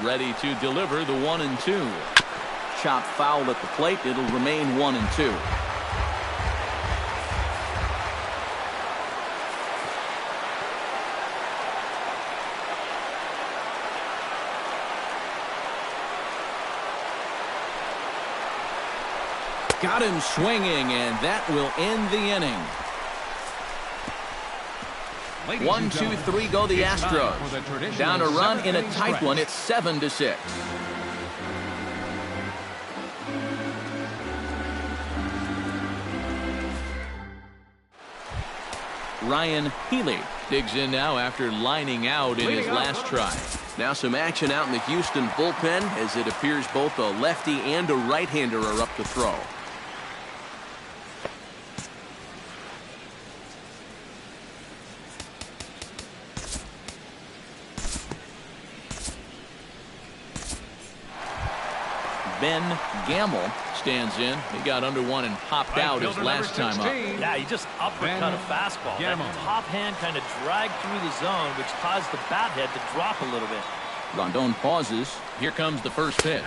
Ready to deliver the 1-2. Chop foul at the plate. It'll remain 1-2. Got him swinging, and that will end the inning. 1, 2, 3 go the Astros. Down a run in a tight one. It's 7-6. Ryan Healy digs in now after lining out in his last try. Now some action out in the Houston bullpen, as it appears both a lefty and a right-hander are up to throw. Ben Gamble stands in. He got under one and popped out his last time up. Yeah, he just uppercut a fastball. That top hand kind of dragged through the zone, which caused the bat head to drop a little bit. Rondon pauses. Here comes the first pitch.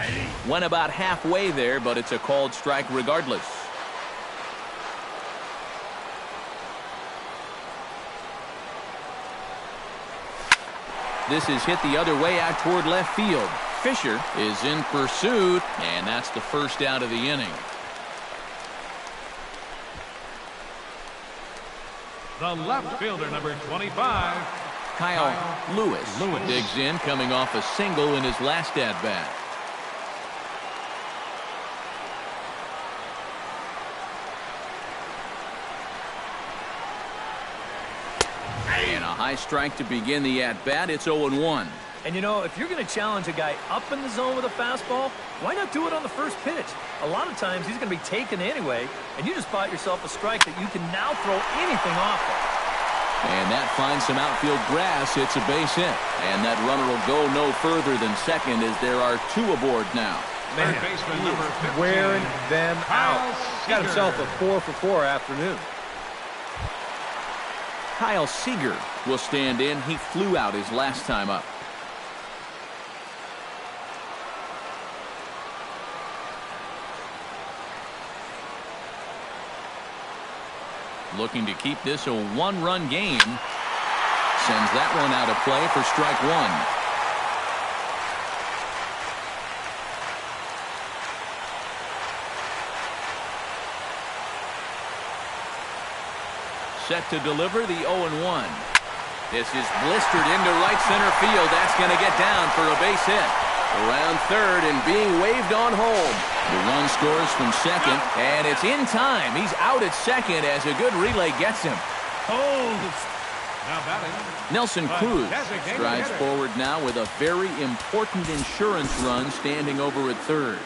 Went about halfway there, but it's a called strike regardless. This is hit the other way out toward left field. Fisher is in pursuit, and that's the first out of the inning. The left fielder, number 25. Kyle Lewis digs in, coming off a single in his last at-bat. high strike to begin the at-bat. It's 0-1. And, you know, if you're going to challenge a guy up in the zone with a fastball, why not do it on the first pitch? A lot of times he's going to be taken anyway, and you just bought yourself a strike that you can now throw anything off of. And that finds some outfield grass. It's a base hit. And that runner will go no further than second as there are 2 aboard now. Man, baseman number 15, wearing them out. Got himself a 4-for-4 afternoon. Kyle Seager will stand in. He flew out his last time up. Looking to keep this a 1-run game. Sends that one out of play for strike 1. Set to deliver the 0-1. This is blistered into right center field. That's going to get down for a base hit. Around third and being waved on home. The run scores from second, and it's in time. He's out at second as a good relay gets him. Now batting, Nelson Cruz strides forward now with a very important insurance run standing over at third.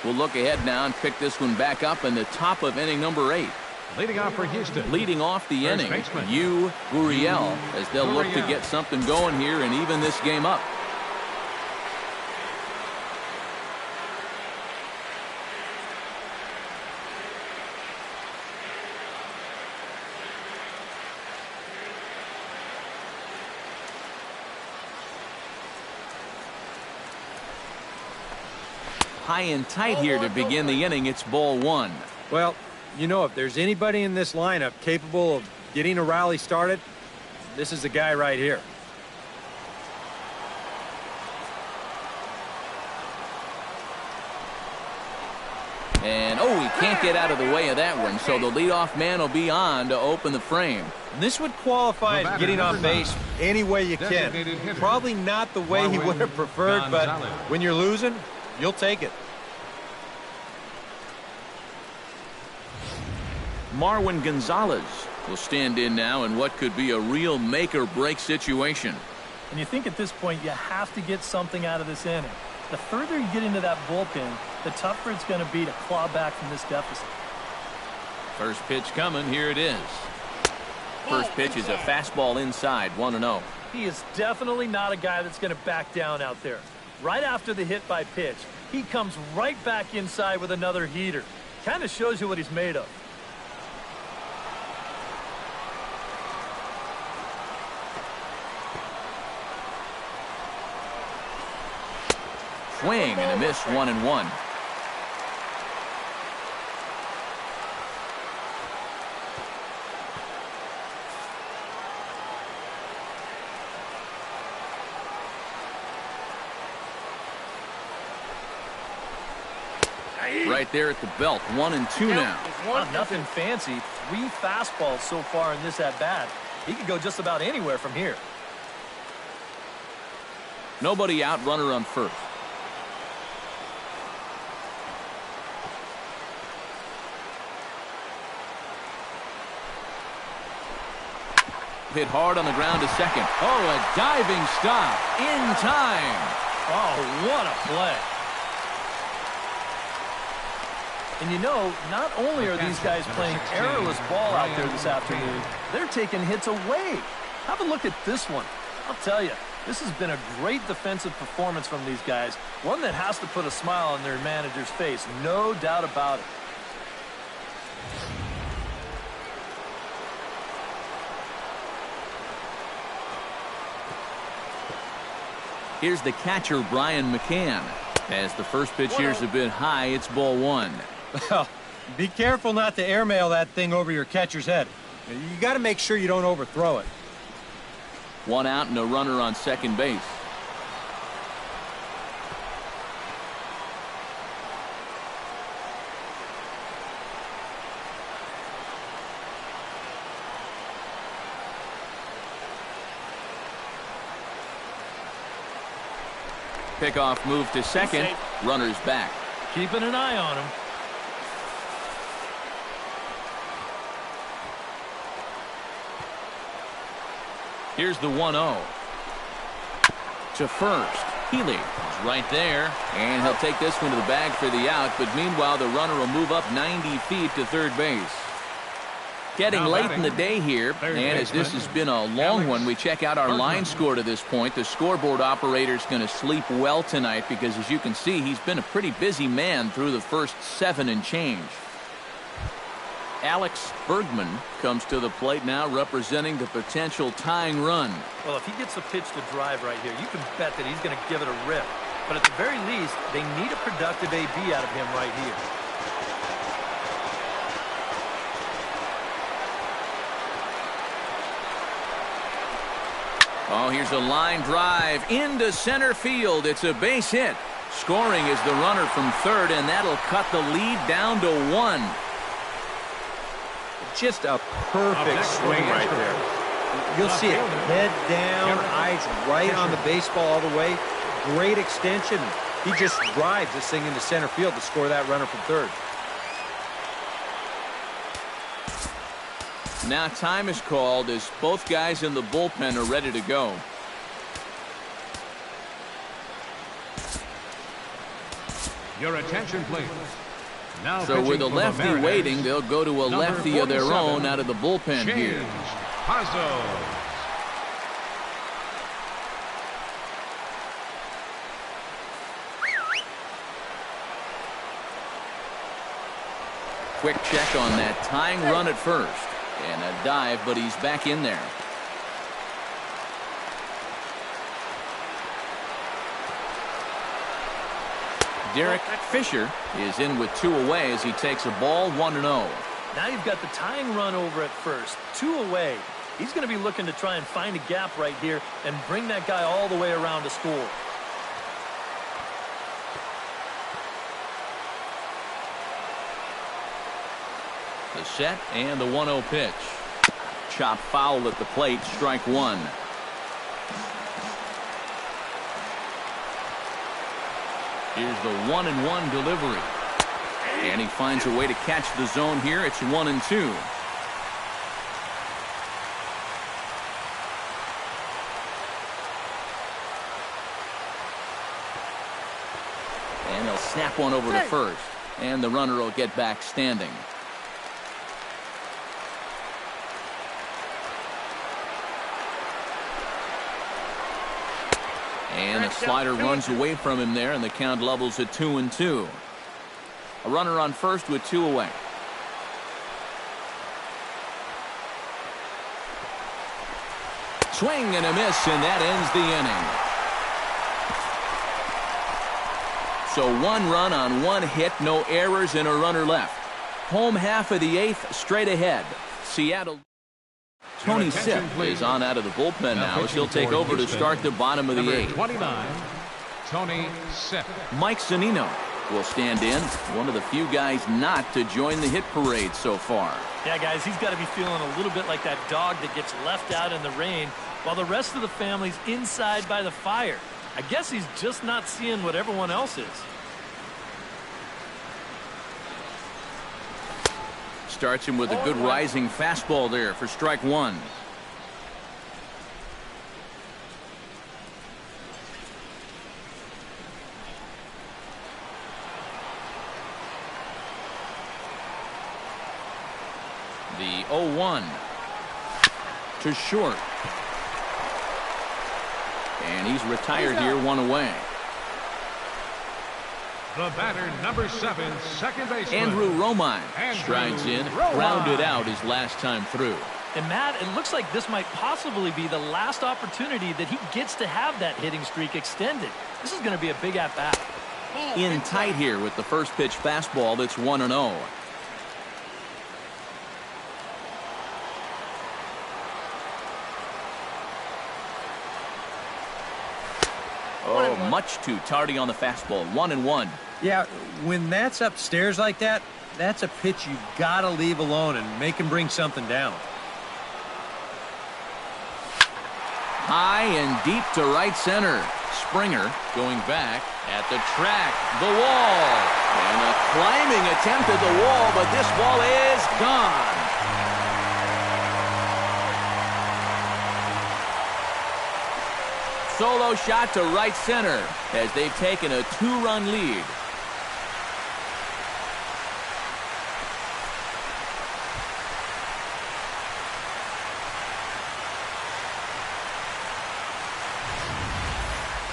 We'll look ahead now and pick this one back up in the top of inning number 8. leading off for Houston. Leading off the First inning, baseman. Gurriel, as they'll look to Gurriel. get something going here and even this game up. High and tight here to begin the inning. It's ball 1. Well, you know, if there's anybody in this lineup capable of getting a rally started, this is the guy right here. And, oh, he can't get out of the way of that one, so the leadoff man will be on to open the frame. This would qualify The as batter, getting on number base 9. any way you Designated can. hitter. Probably not the way he would have preferred, but Gonzalez. when you're losing, you'll take it. Marwin Gonzalez will stand in now in what could be a real make-or-break situation. And you think at this point you have to get something out of this inning. The further you get into that bullpen, the tougher it's going to be to claw back from this deficit. First pitch coming. Here it is. First pitch is a fastball inside, 1-0. He is definitely not a guy that's going to back down out there. Right after the hit by pitch, he comes right back inside with another heater. Kind of shows you what he's made of. Swing and a miss, 1-1. Right there at the belt, 1-2 now. Nothing fancy. 3 fastballs so far in this at-bat. He could go just about anywhere from here. Nobody out, runner on first. Hit hard on the ground to second. Oh, a diving stop in time. Oh, what a play. And you know, not only are these guys playing errorless ball out there this afternoon, they're taking hits away. Have a look at this one. I'll tell you, this has been a great defensive performance from these guys. One that has to put a smile on their manager's face, no doubt about it. Here's the catcher, Brian McCann. As the first pitch here's a bit high, it's ball 1. Well, be careful not to airmail that thing over your catcher's head. You got to make sure you don't overthrow it. 1 out and a runner on second base. Pickoff move to second. Runner's back. Keeping an eye on him. Here's the 1-0. To first. Healy is right there, and he'll take this one to the bag for the out, but meanwhile the runner will move up 90 feet to third base. Getting late in the day here, and as this has been a long one, we check out our line score to this point. The scoreboard operator's going to sleep well tonight because, as you can see, he's been a pretty busy man through the first 7 and change. Alex Bergman comes to the plate now, representing the potential tying run. Well, if he gets a pitch to drive right here, you can bet that he's going to give it a rip. But at the very least, they need a productive AB out of him right here. Oh, here's a line drive into center field. It's a base hit. Scoring is the runner from third, and that'll cut the lead down to 1. Just a perfect swing right there. You'll see it head down, eyes right on the baseball all the way. Great extension. He just drives this thing into center field to score that runner from third. Now time is called as both guys in the bullpen are ready to go. Your attention, please. Now so with a lefty waiting, they'll go to a lefty of their own out of the bullpen here. Quick check on that tying run at first. And a dive, but he's back in there. Derek Fisher is in with 2 away as he takes a ball 1-0. Now you've got the tying run over at first. 2 away. He's going to be looking to try and find a gap right here and bring that guy all the way around to score. The set and the 1-0 pitch. Chop foul at the plate, strike 1. Here's the 1-1 delivery. And he finds a way to catch the zone here. It's 1-2. And they'll snap one over to first. And the runner will get back standing. And a slider runs away from him there, and the count levels at 2-2. A runner on first with 2 away. Swing and a miss, and that ends the inning. So 1 run on 1 hit, no errors, and a runner left. Home half of the 8th, straight ahead. Seattle. Tony Sipp is on out of the bullpen now as he'll take over to start the bottom of the 8th. 29, Tony Sipp. Mike Zunino will stand in, one of the few guys not to join the hit parade so far. Yeah, guys, he's got to be feeling a little bit like that dog that gets left out in the rain while the rest of the family's inside by the fire. I guess he's just not seeing what everyone else is. Starts him with a good rising fastball there for strike 1. The 0-1 to short. And he's retired here, 1 away. The batter, number 7, second baseman. Andrew Romine strides in, grounded out his last time through. And Matt, it looks like this might possibly be the last opportunity that he gets to have that hitting streak extended. This is going to be a big at-bat. In tight here with the first pitch fastball that's 1-0. Oh, much too tardy on the fastball. 1-1. Yeah, when that's upstairs like that, that's a pitch you've got to leave alone and make him bring something down. High and deep to right center. Springer going back at the track. The wall. And a climbing attempt at the wall, but this ball is gone. solo shot to right center as they've taken a 2-run lead.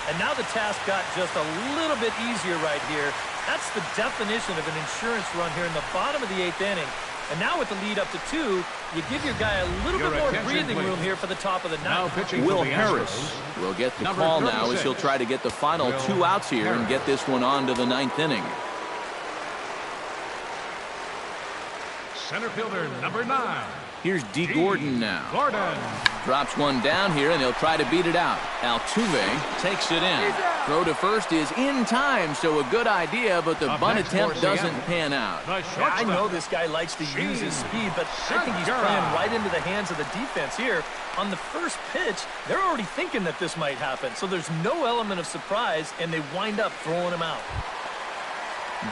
And now the task got just a little bit easier right here. That's the definition of an insurance run here in the bottom of the 8th inning. And now with the lead up to 2, you give your guy a little bit more breathing room here for the top of the ninth. Will Harris will get the call now as he'll try to get the final 2 outs here and get this one on to the 9th inning. Center fielder number 9. Here's D. Gordon now. Gordon drops one down here, and they'll try to beat it out. Altuve takes it in. Throw to first is in time, so a good idea, but the bunt attempt doesn't pan out. Yeah, I know this guy likes to use his speed, but I think he's playing right into the hands of the defense here. On the first pitch, they're already thinking that this might happen, so there's no element of surprise, and they wind up throwing him out.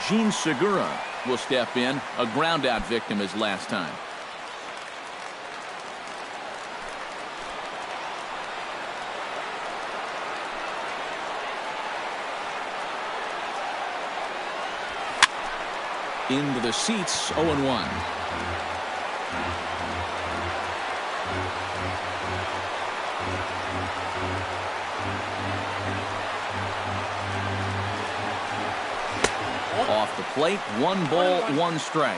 Gene Segura will step in, a ground-out victim his last time. Into the seats, 0-1. Off the plate, 1 ball, 1 strike.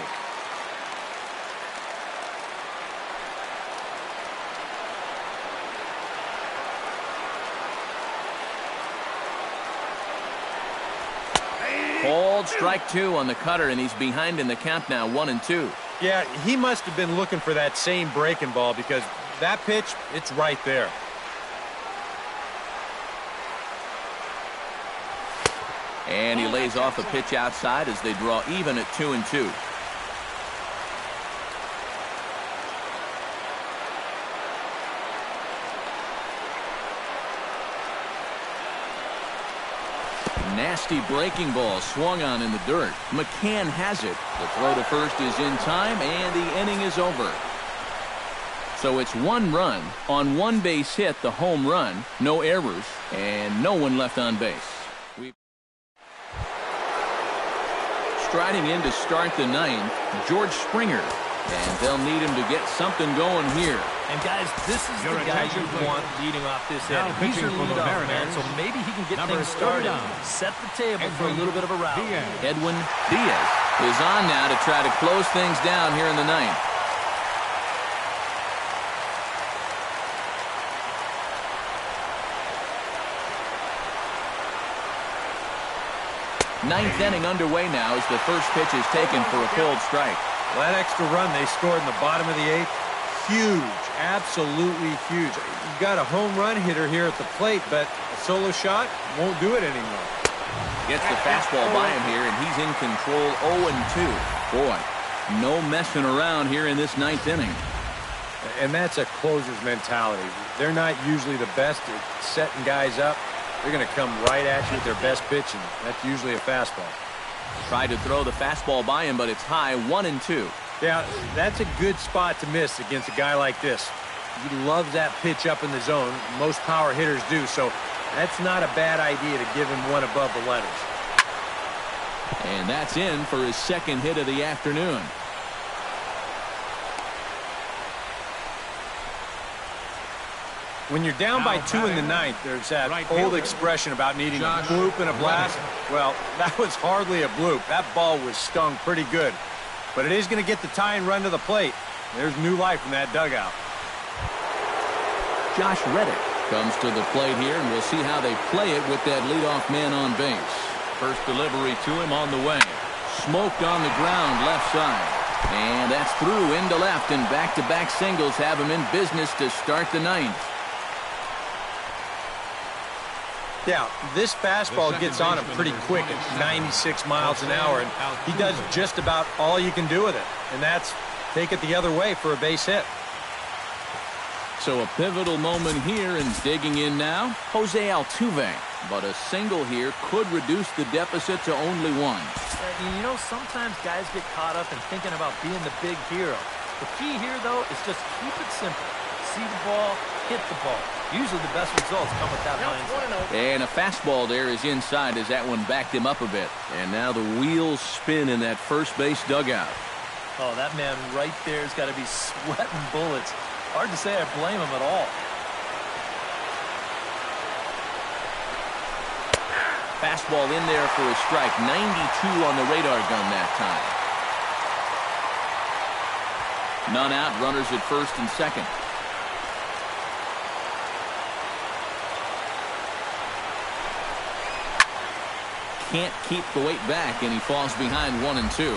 Called strike 2 on the cutter, and he's behind in the count now, 1-2. Yeah, he must have been looking for that same breaking ball because that pitch, it's right there. And he lays off a pitch outside as they draw even at 2-2. Nasty breaking ball swung on in the dirt. McCann has it. The throw to first is in time, and the inning is over. So it's 1 run on 1 base hit, the home run, no errors, and no one left on base. Striding in to start the 9th, George Springer. And they'll need him to get something going here. And guys, this is the guy you want leading off this inning. He's your leadoff man, so maybe he can get things started, set the table for a little bit of a rout. Edwin Diaz is on now to try to close things down here in the 9th. Ninth inning underway now as the first pitch is taken for a cold strike. Well, that extra run they scored in the bottom of the 8th, huge, absolutely huge. You got a home run hitter here at the plate, but a solo shot won't do it anymore. Gets the fastball by him here, and he's in control, 0-2. Boy, no messing around here in this 9th inning. And that's a closer's mentality. They're not usually the best at setting guys up. They're going to come right at you with their best pitch, and that's usually a fastball. Tried to throw the fastball by him, but it's high, 1-2. Yeah, that's a good spot to miss against a guy like this. He loves that pitch up in the zone. Most power hitters do, so that's not a bad idea to give him one above the letters. And that's in for his 2nd hit of the afternoon. When you're down by 2 in the 9th, there's that old expression about needing a bloop and a blast. Well, that was hardly a bloop. That ball was stung pretty good. But it is going to get the tying run to the plate. There's new life in that dugout. Josh Reddick comes to the plate here, and we'll see how they play it with that leadoff man on base. First delivery to him on the way. Smoked on the ground, left side. And that's through into left, and back-to-back singles have him in business to start the 9th. Yeah, this fastball gets on him pretty quick at 96 miles an hour, and he does just about all you can do with it, and that's take it the other way for a base hit. So a pivotal moment here, and digging in now, Jose Altuve. But a single here could reduce the deficit to only 1. You know, sometimes guys get caught up in thinking about being the big hero. The key here, though, is just keep it simple. see the ball, hit the ball. Usually the best results come with that mindset. And a fastball there is inside as that one backed him up a bit. And now the wheels spin in that first base dugout. Oh, that man right there has got to be sweating bullets. Hard to say I blame him at all. Fastball in there for a strike. 92 on the radar gun that time. None out, runners at first and second. Can't keep the weight back, and he falls behind 1-2.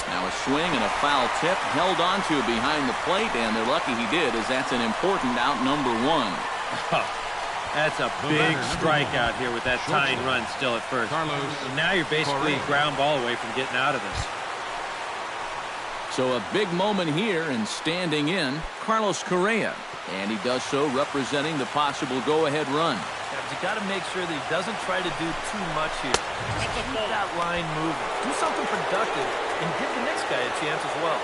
Now a swing and a foul tip, held onto behind the plate, and they're lucky he did, as that's an important out number 1. That's a big strikeout here with that tying run still at first. So now you're basically a ground ball away from getting out of this. So a big moment here, and standing in, Carlos Correa. And he does so representing the possible go-ahead run. Yeah, but you got to make sure that he doesn't try to do too much here. Just keep that line moving. Do something productive and give the next guy a chance as well.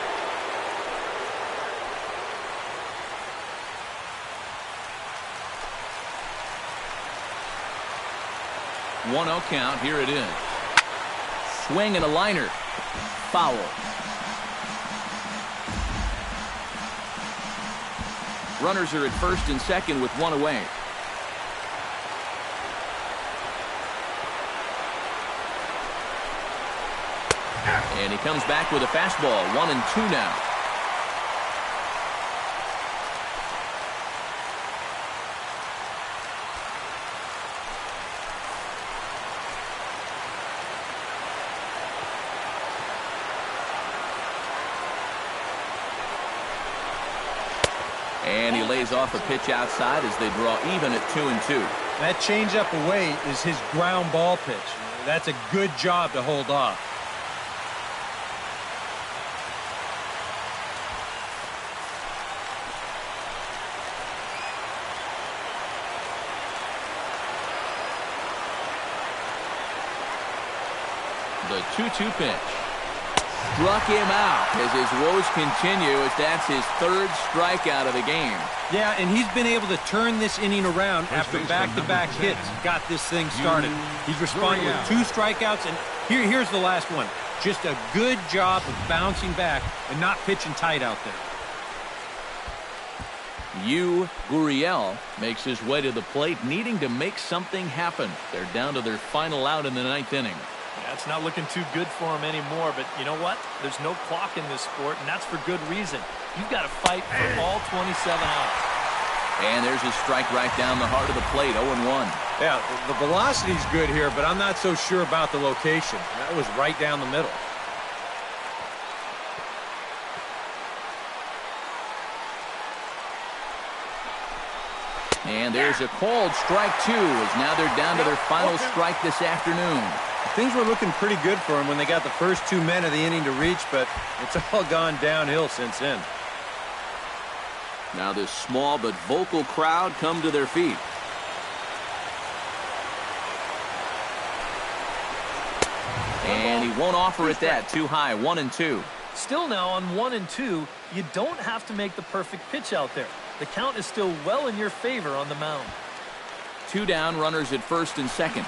1-0 count. Here it is. Swing and a liner. Foul. Runners are at first and second with one away. And he comes back with a fastball. 1-2 now. And he lays off a pitch outside as they draw even at 2-2. That changeup away is his ground ball pitch. That's a good job to hold off. The 2-2 pitch. Struck him out as his woes continue, as that's his third strikeout of the game. Yeah, and he's been able to turn this inning around after back-to-back hits. Got this thing started. He's responded with 2 strikeouts, and here's the last one. Just a good job of bouncing back and not pitching tight out there. Gurriel makes his way to the plate, needing to make something happen. They're down to their final out in the 9th inning. Yeah, it's not looking too good for him anymore, but you know what? There's no clock in this sport, and that's for good reason. You've got to fight for all 27 outs. And there's a strike right down the heart of the plate, 0-1. Yeah, the velocity's good here, but I'm not so sure about the location. That was right down the middle. And there's a called strike 2, as now they're down to their final strike this afternoon. Things were looking pretty good for him when they got the first 2 men of the inning to reach, but it's all gone downhill since then. Now this small but vocal crowd come to their feet. And he won't offer it that. Too high. 1-2. Still now on 1-2, you don't have to make the perfect pitch out there. The count is still well in your favor on the mound. 2 down, runners at first and second.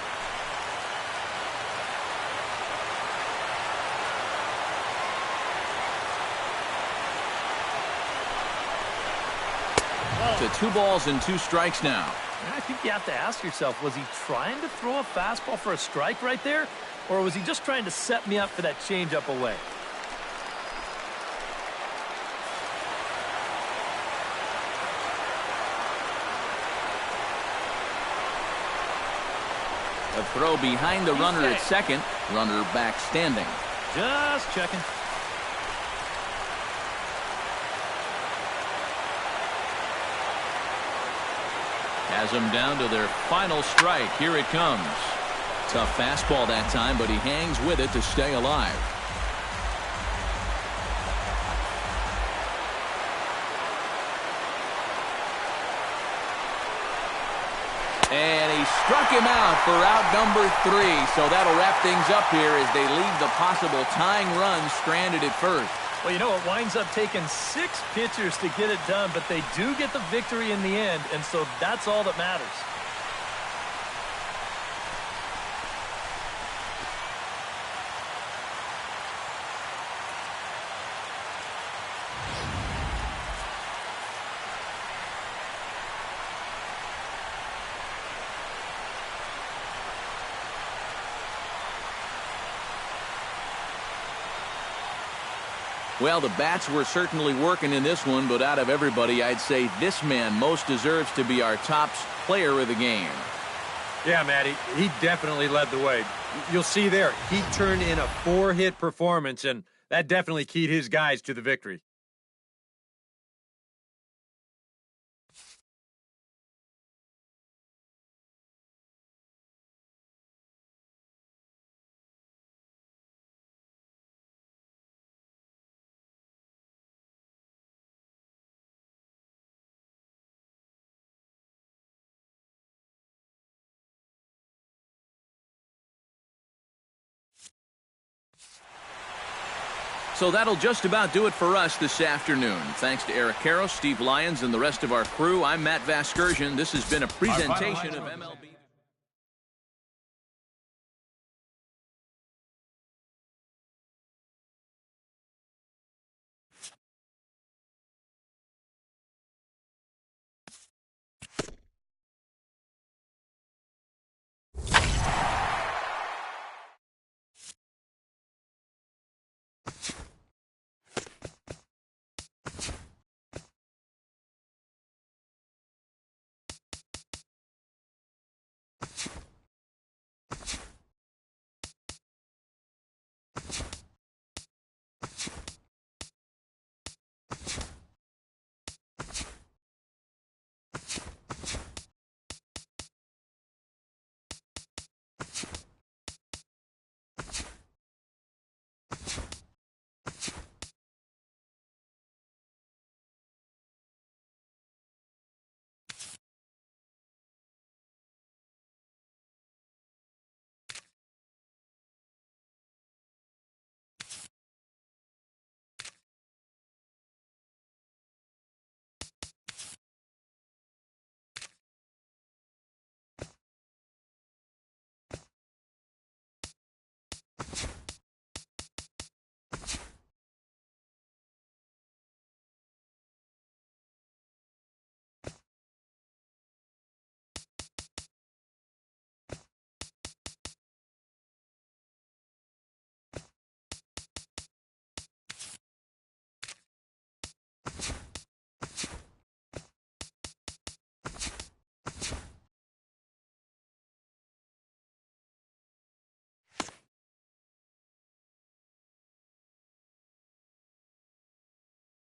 To 2 balls and 2 strikes now. I think you have to ask yourself, was he trying to throw a fastball for a strike right there? Or was he just trying to set me up for that changeup away? A throw behind the runner at second. Runner back standing. Just checking. Has them down to their final strike. Here it comes. Tough fastball that time, but he hangs with it to stay alive. And he he struck him out for out number 3. So that'll wrap things up here as they leave the possible tying run stranded at first. Well, you know, it winds up taking 6 pitchers to get it done, but they do get the victory in the end, and so that's all that matters. Well, the bats were certainly working in this one, but out of everybody, I'd say this man most deserves to be our top player of the game. Yeah, Matty, he definitely led the way. You'll see there, he turned in a 4-hit performance, and that definitely keyed his guys to the victory. So that'll just about do it for us this afternoon. Thanks to Eric Karros, Steve Lyons, and the rest of our crew. I'm Matt Vasgersian. This has been a presentation of MLB.